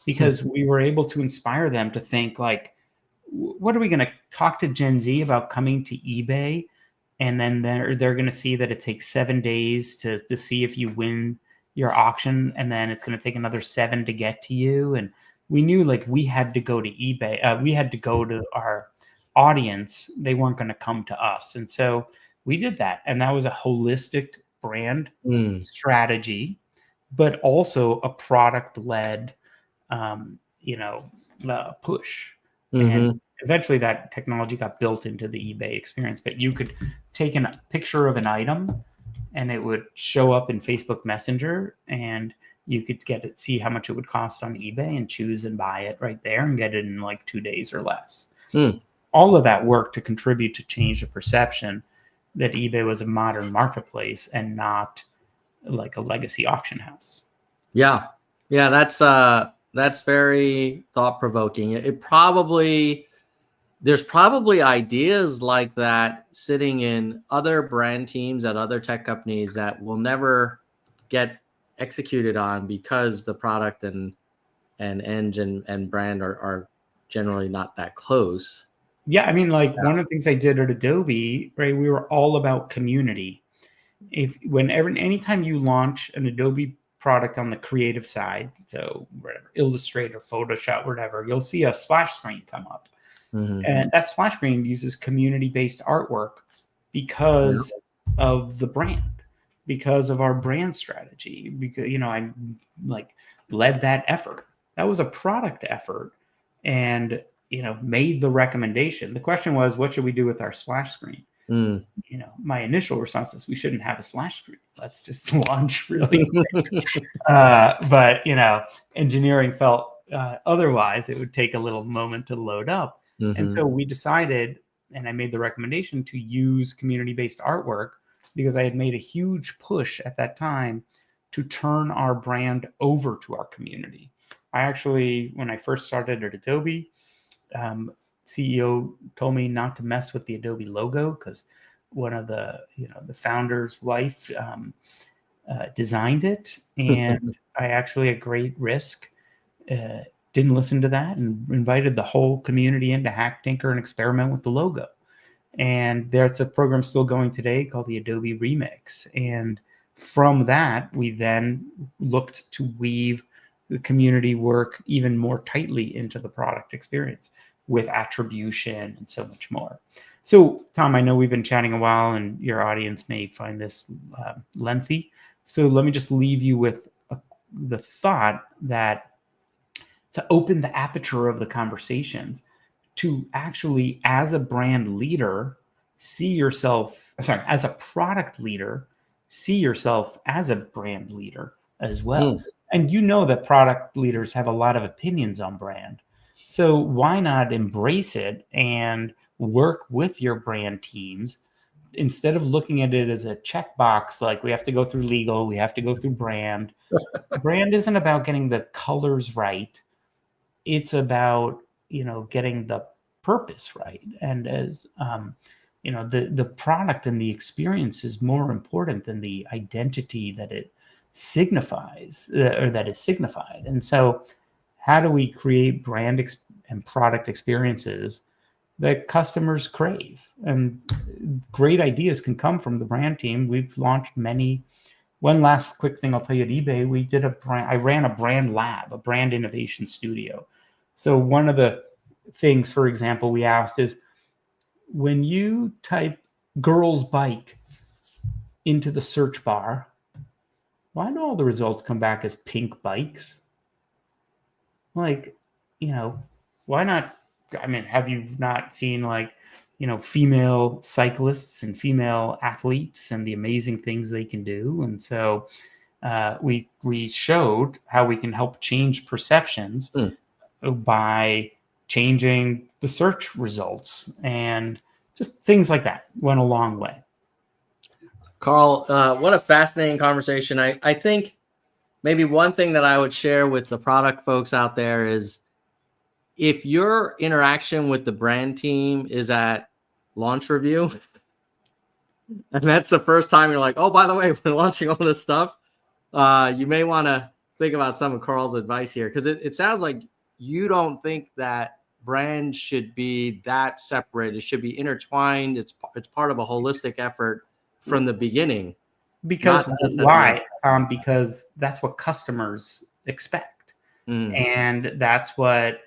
because we were able to inspire them to think what are we going to talk to Gen Z about coming to eBay? And then they're going to see that it takes 7 days to see if you win your auction. And then it's going to take another 7 to get to you. And we knew we had to go to eBay. We had to go to our audience. They weren't going to come to us. And so we did that. And that was a holistic brand strategy, but also a product-led, push. And eventually that technology got built into the eBay experience. But you could take a picture of an item and it would show up in Facebook Messenger, and you could see how much it would cost on eBay and choose and buy it right there and get it in 2 days or less. All of that work to contribute to change the perception that eBay was a modern marketplace and not like a legacy auction house. Yeah, that's very thought-provoking. There's probably ideas like that sitting in other brand teams at other tech companies that will never get executed on because the product and engine and brand are generally not that close. Yeah, one of the things I did at Adobe, right, we were all about community. Anytime you launch an Adobe product on the creative side, so whatever, Illustrator, Photoshop, whatever, you'll see a splash screen come up. And that splash screen uses community-based artwork because of the brand, because of our brand strategy, because, I led that effort. That was a product effort and, made the recommendation. The question was, what should we do with our splash screen? My initial response is we shouldn't have a splash screen. Let's just launch really quick. But, engineering felt otherwise. It would take a little moment to load up. And so we decided, and I made the recommendation to use community-based artwork because I had made a huge push at that time to turn our brand over to our community. I actually, when I first started at Adobe, CEO told me not to mess with the Adobe logo because one of the founder's wife designed it, and I actually, at great risk, didn't listen to that and invited the whole community in to hack, tinker, and experiment with the logo. And there's a program still going today called the Adobe Remix. And from that, we then looked to weave the community work even more tightly into the product experience. with attribution and so much more. So, Tom, I know we've been chatting a while and your audience may find this lengthy. So let me just leave you with the thought that to open the aperture of the conversation, to actually, as a brand leader, as a product leader, see yourself as a brand leader as well. And you know that product leaders have a lot of opinions on brand. So why not embrace it and work with your brand teams instead of looking at it as a checkbox, like we have to go through legal, we have to go through brand. Brand isn't about getting the colors right. It's about, getting the purpose right. And as, the product and the experience is more important than the identity that it signifies or that is signified. And so how do we create brand and product experiences that customers crave? And great ideas can come from the brand team. We've launched many. One last quick thing I'll tell you, at eBay, I ran a brand lab, a brand innovation studio. So one of the things, for example, we asked is, when you type girls bike into the search bar, why do all the results come back as pink bikes? Like, why not? I mean, have you not seen female cyclists and female athletes and the amazing things they can do? And so we showed how we can help change perceptions by changing the search results, and just things like that went a long way. Carl, what a fascinating conversation. I think maybe one thing that I would share with the product folks out there is, if your interaction with the brand team is at launch review, and that's the first time you're like, oh, by the way, we're launching all this stuff, you may want to think about some of Carl's advice here, because it sounds like you don't think that brand should be that separate. It should be intertwined. It's part of a holistic effort from the beginning. Because why? Because that's what customers expect. And that's what,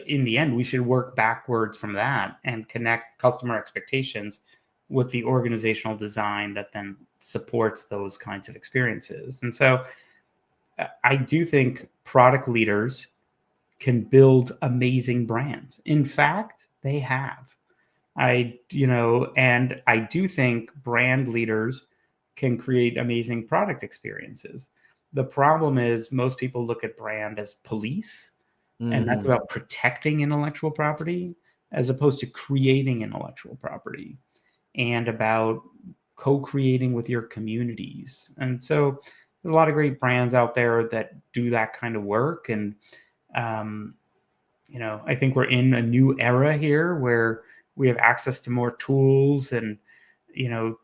in the end, we should work backwards from that and connect customer expectations with the organizational design that then supports those kinds of experiences. And so I do think product leaders can build amazing brands. In fact, they have. And I do think brand leaders can create amazing product experiences. The problem is most people look at brand as police, and that's about protecting intellectual property as opposed to creating intellectual property, and about co-creating with your communities. And so there's a lot of great brands out there that do that kind of work. And, I think we're in a new era here where we have access to more tools and,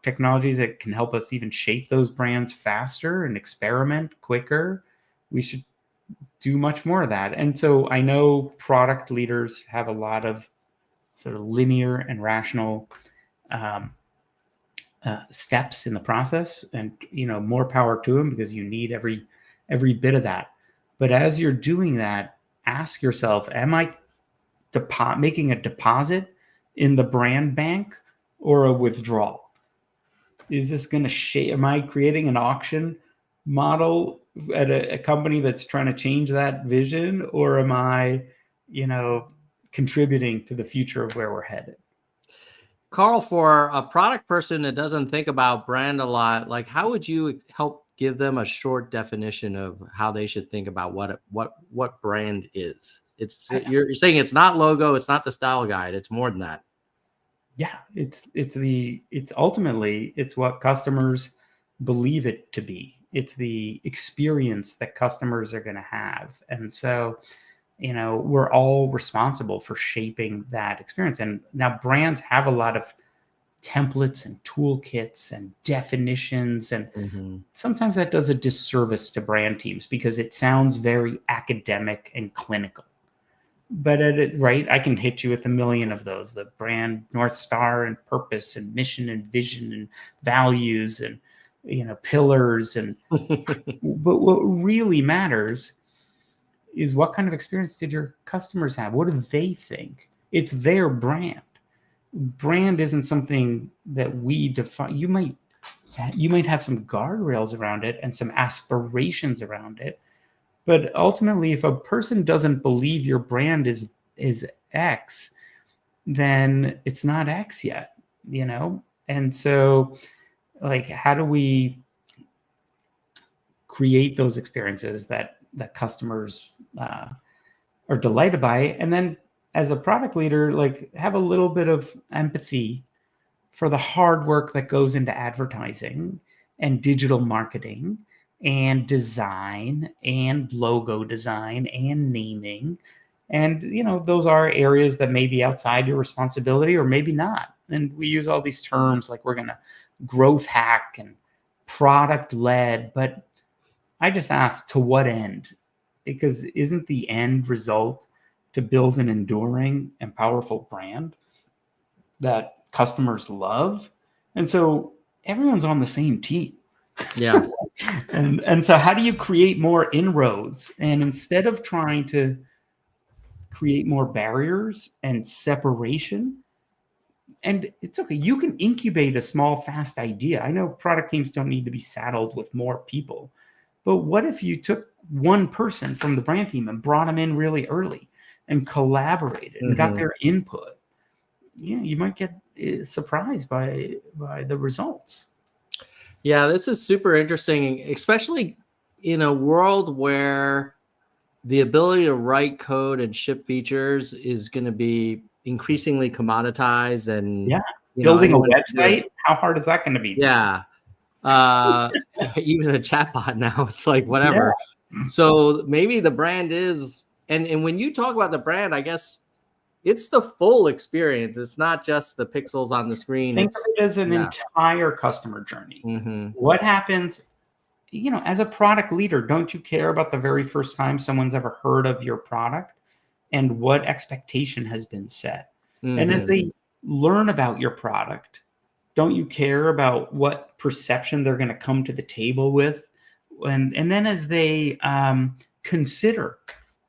technologies that can help us even shape those brands faster and experiment quicker. We should do much more of that. And so I know product leaders have a lot of sort of linear and rational steps in the process, and more power to them, because you need every bit of that. But as you're doing that, ask yourself, am I making a deposit in the brand bank or a withdrawal? Is this going to shape? Am I creating an auction model at a company that's trying to change that vision, or am I, contributing to the future of where we're headed? Carl, for a product person that doesn't think about brand a lot, like, how would you help give them a short definition of how they should think about what brand is? You're saying it's not logo, it's not the style guide, it's more than that. Yeah, it's ultimately what customers believe it to be. It's the experience that customers are going to have. And so, we're all responsible for shaping that experience. And now brands have a lot of templates and toolkits and definitions. And sometimes that does a disservice to brand teams because it sounds very academic and clinical. But I can hit you with a million of those: the brand North Star and purpose and mission and vision and values and pillars. And but what really matters is, what kind of experience did your customers have? What do they think? It's their brand. Brand isn't something that we define. You might have some guardrails around it and some aspirations around it, but ultimately, if a person doesn't believe your brand is X, then it's not X yet, you know? And so, like, how do we create those experiences that customers are delighted by? And then as a product leader, like, have a little bit of empathy for the hard work that goes into advertising and digital marketing and design and logo design and naming. And, you know, those are areas that may be outside your responsibility or maybe not. And we use all these terms like we're going to growth hack and product led, but I just ask, to what end? Because isn't the end result to build an enduring and powerful brand that customers love? And so everyone's on the same team. Yeah. And so how do you create more inroads? And instead of trying to create more barriers and separation, and it's okay, you can incubate a small, fast idea. I know product teams don't need to be saddled with more people, but what if you took one person from the brand team and brought them in really early and collaborated and got their input? Yeah, you might get surprised by the results. Yeah, this is super interesting, especially in a world where the ability to write code and ship features is going to be increasingly commoditized. And Yeah, you know, building a anyone can do it. website, how hard is that going to be? Yeah. Even a chatbot now, it's like whatever. Yeah. So maybe the brand is, and when you talk about the brand, I guess it's the full experience. It's not just the pixels on the screen. Think of it as an entire customer journey. What happens, you know, as a product leader, don't you care about the very first time someone's ever heard of your product and what expectation has been set? And as they learn about your product, don't you care about what perception they're going to come to the table with? And then as they consider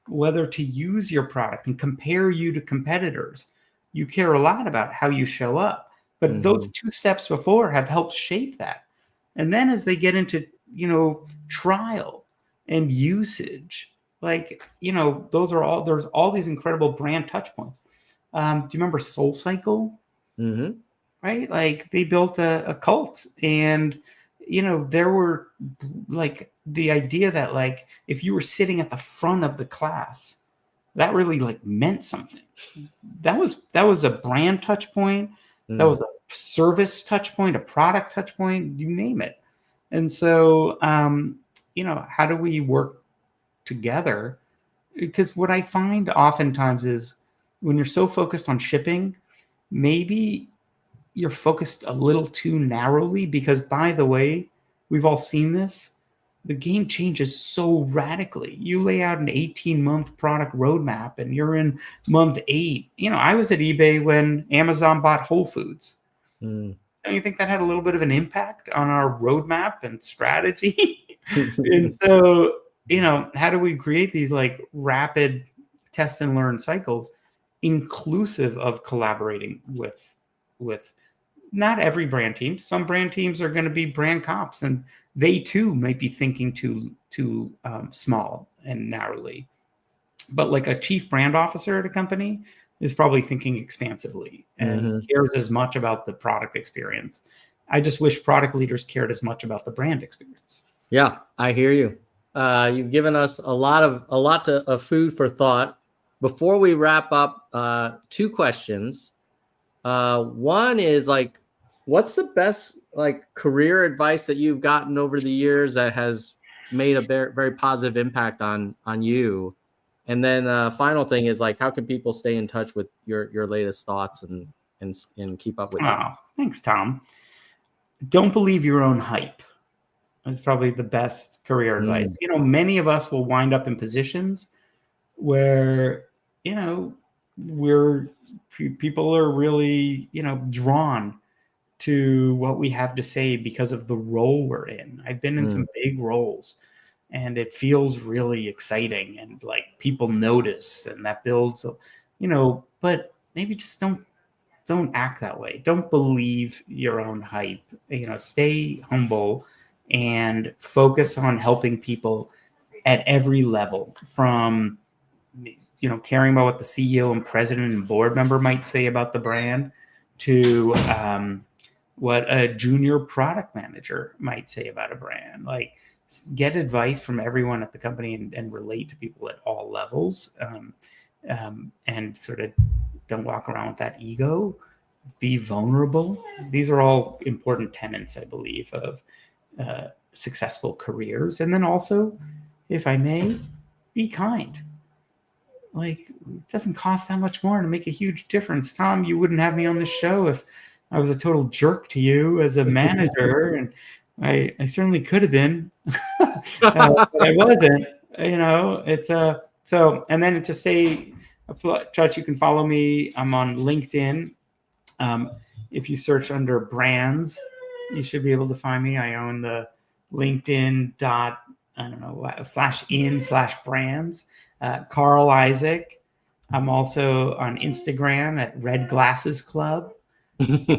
whether to use your product and compare you to competitors, you care a lot about how you show up. But those two steps before have helped shape that. And then as they get into, you know, trial and usage, like, you know, there's all these incredible brand touch points. Do you remember SoulCycle? Right? Like, they built a cult, and, you know, there were like the idea that, like, if you were sitting at the front of the class, that really like meant something. That was a brand touch point. That was a service touch point, a product touch point, you name it. And so, you know, how do we work together? Because what I find oftentimes is when you're so focused on shipping, maybe you're focused a little too narrowly, because, by the way, we've all seen this. The game changes so radically. You lay out an 18-month product roadmap and you're in month 8. You know, I was at eBay when Amazon bought Whole Foods. Don't you think that had a little bit of an impact on our roadmap and strategy? And so, you know, how do we create these like rapid test and learn cycles, inclusive of collaborating with not every brand team. Some brand teams are going to be brand cops, and they too might be thinking too small and narrowly. But like a chief brand officer at a company is probably thinking expansively and cares as much about the product experience. I just wish product leaders cared as much about the brand experience. Yeah, I hear you. You've given us a lot of food for thought. Before we wrap up, 2 questions. One is, like, what's the best like career advice that you've gotten over the years that has made a very, very positive impact on you? And then final thing is, like, how can people stay in touch with your latest thoughts and keep up with you? Oh, thanks, Tom. Don't believe your own hype. That's probably the best career advice. You know, many of us will wind up in positions where, you know, people are really, you know, drawn to what we have to say because of the role we're in. I've been in some big roles, and it feels really exciting, and like people notice, and that builds, you know, but maybe just don't act that way. Don't believe your own hype. Stay humble and focus on helping people at every level, from caring about what the CEO and president and board member might say about the brand to what a junior product manager might say about a brand. Like, get advice from everyone at the company and relate to people at all levels, and sort of don't walk around with that ego. Be vulnerable. These are all important tenets, I believe, of successful careers. And then also, if I may, be kind. Like, it doesn't cost that much more to make a huge difference. Tom, you wouldn't have me on the show if I was a total jerk to you as a manager, and I certainly could have been, but I wasn't. It's so. And then to stay touch, you can follow me. I'm on LinkedIn. If you search under brands, you should be able to find me. I own the LinkedIn /in/brands. Carl Isaac. I'm also on Instagram at Red Glasses Club. And,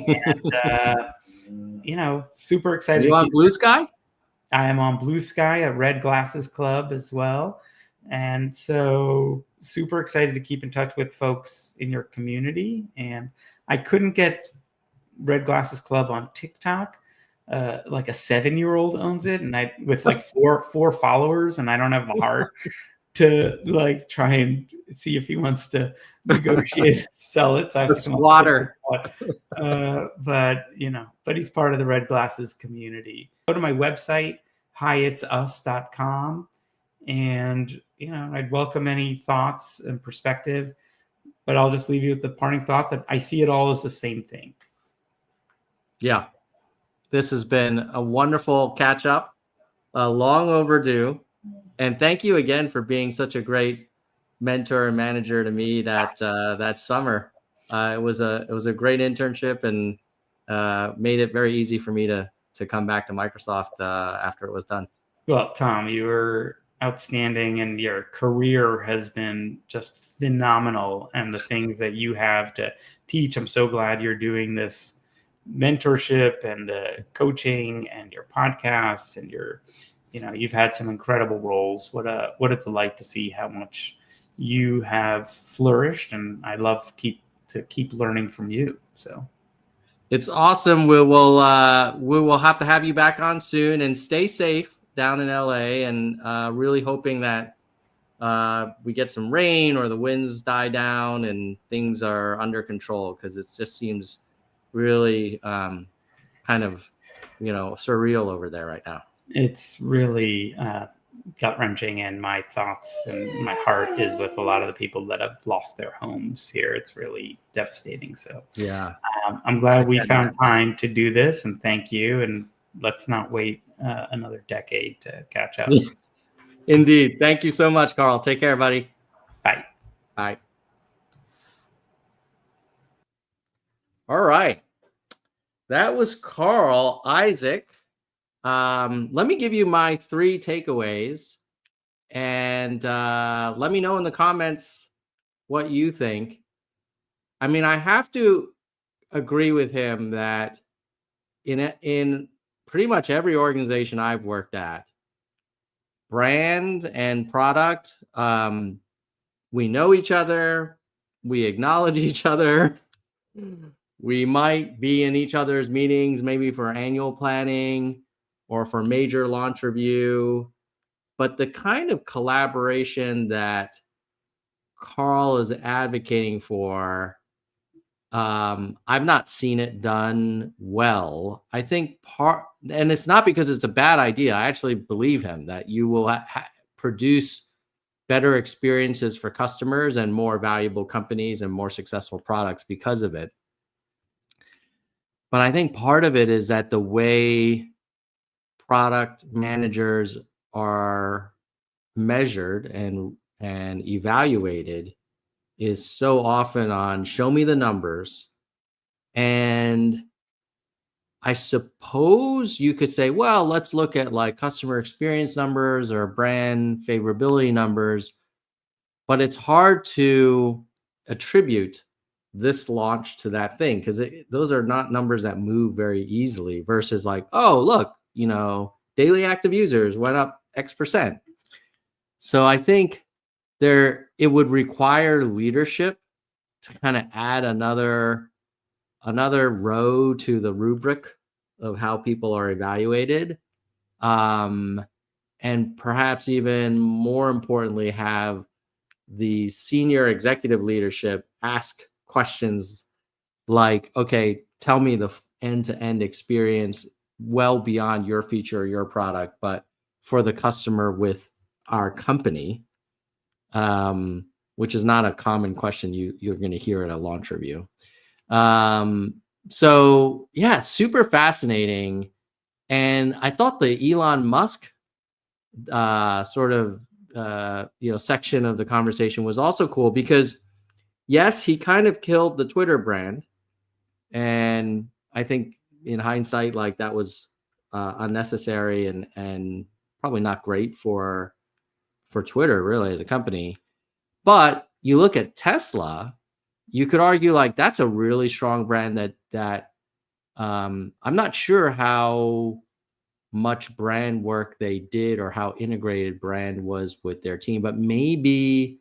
super excited. Are you on Blue Sky? I am on Blue Sky at Red Glasses Club as well. And so super excited to keep in touch with folks in your community. And I couldn't get Red Glasses Club on TikTok. Like a 7-year-old owns it, and I with like four followers, and I don't have the heart to like try and see if he wants to negotiate sell it. So I have the squatter. But he's part of the Red Glasses community. Go to my website, hiitsus.com, and I'd welcome any thoughts and perspective. But I'll just leave you with the parting thought that I see it all as the same thing. Yeah. This has been a wonderful catch up, long overdue. And thank you again for being such a great mentor and manager to me that summer. It was a great internship, and made it very easy for me to come back to Microsoft after it was done. Well, Tom, you were outstanding, and your career has been just phenomenal. And the things that you have to teach, I'm so glad you're doing this mentorship and the coaching and your podcasts, and you've had some incredible roles. What a delight to see how much you have flourished, and I love to keep learning from you. So it's awesome. We will have to have you back on soon, and stay safe down in LA, and really hoping that we get some rain or the winds die down and things are under control, because it just seems really kind of surreal over there right now. It's really gut-wrenching, and my thoughts and my heart is with a lot of the people that have lost their homes here. It's really devastating. So yeah, I'm glad we found time to do this, and thank you. And let's not wait another decade to catch up. Indeed. Thank you so much, Carl. Take care, buddy. Bye. Bye. All right. That was Carl Isaac. Let me give you my 3 takeaways, and let me know in the comments what you think. I mean, I have to agree with him that in pretty much every organization I've worked at, brand and product, we know each other, we acknowledge each other. We might be in each other's meetings, maybe for annual planning or for major launch review. But the kind of collaboration that Carl is advocating for, I've not seen it done well. I think and it's not because it's a bad idea. I actually believe him that you will produce better experiences for customers and more valuable companies and more successful products because of it. But I think part of it is that the way product managers are measured and evaluated is so often on show me the numbers. And I suppose you could say, well, let's look at like customer experience numbers or brand favorability numbers, but it's hard to attribute this launch to that thing, because those are not numbers that move very easily versus like, oh, look, daily active users went up X%. So I think it would require leadership to kind of add another row to the rubric of how people are evaluated. And perhaps even more importantly, have the senior executive leadership ask questions like, okay, tell me the end-to-end experience well beyond your feature or your product, but for the customer with our company, which is not a common question you're going to hear at a launch review. So yeah, super fascinating. And I thought the Elon Musk section of the conversation was also cool because yes, he kind of killed the Twitter brand. And I think in hindsight, like that was unnecessary and probably not great for Twitter really as a company. But you look at Tesla, you could argue like that's a really strong brand that I'm not sure how much brand work they did or how integrated brand was with their team, but maybe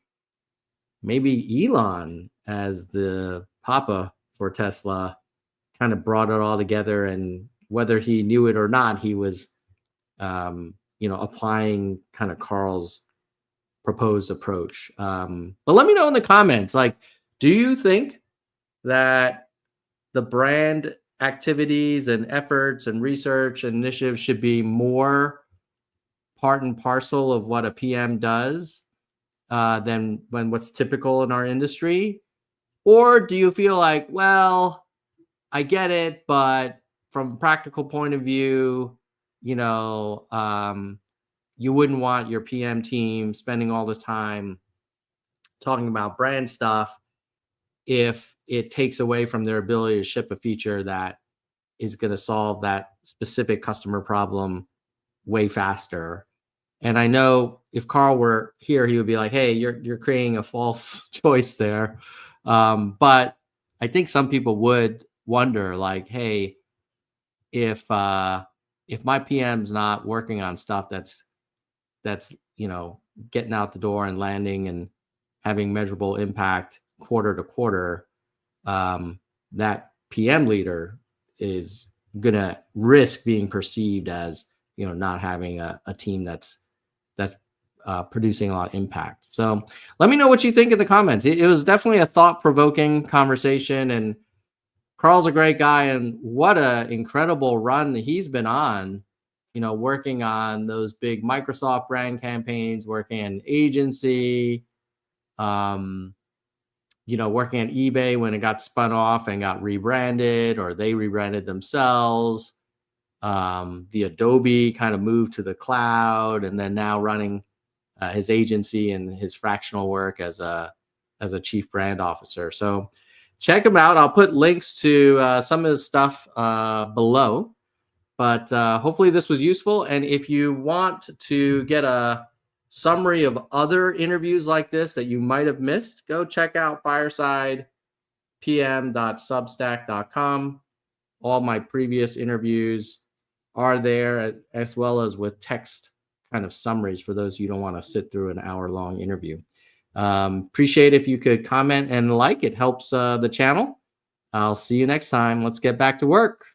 Elon as the papa for Tesla kind of brought it all together, and whether he knew it or not, he was applying kind of Carl's proposed approach. But let me know in the comments, like, do you think that the brand activities and efforts and research and initiatives should be more part and parcel of what a PM does than what's typical in our industry? Or do you feel like, well, I get it, but from a practical point of view, you wouldn't want your PM team spending all this time talking about brand stuff if it takes away from their ability to ship a feature that is going to solve that specific customer problem way faster. And I know if Carl were here, he would be like, hey, you're creating a false choice there. But I think some people would wonder like, hey, if my PM's not working on stuff that's getting out the door and landing and having measurable impact quarter to quarter, that PM leader is gonna risk being perceived as not having a team that's producing a lot of impact. So let me know what you think in the comments. It was definitely a thought-provoking conversation, and Carl's a great guy, and what a incredible run that he's been on, working on those big Microsoft brand campaigns, working in agency, working at eBay when it got spun off and got rebranded, or they rebranded themselves. The Adobe kind of moved to the cloud, and then now running his agency and his fractional work as a chief brand officer. So check him out. I'll put links to some of his stuff below. But hopefully this was useful. And if you want to get a summary of other interviews like this that you might have missed, go check out firesidepm.substack.com. All my previous interviews are there, as well as with text kind of summaries for those you don't want to sit through an hour-long interview. Appreciate if you could comment and like. It helps the channel. I'll see you next time. Let's get back to work.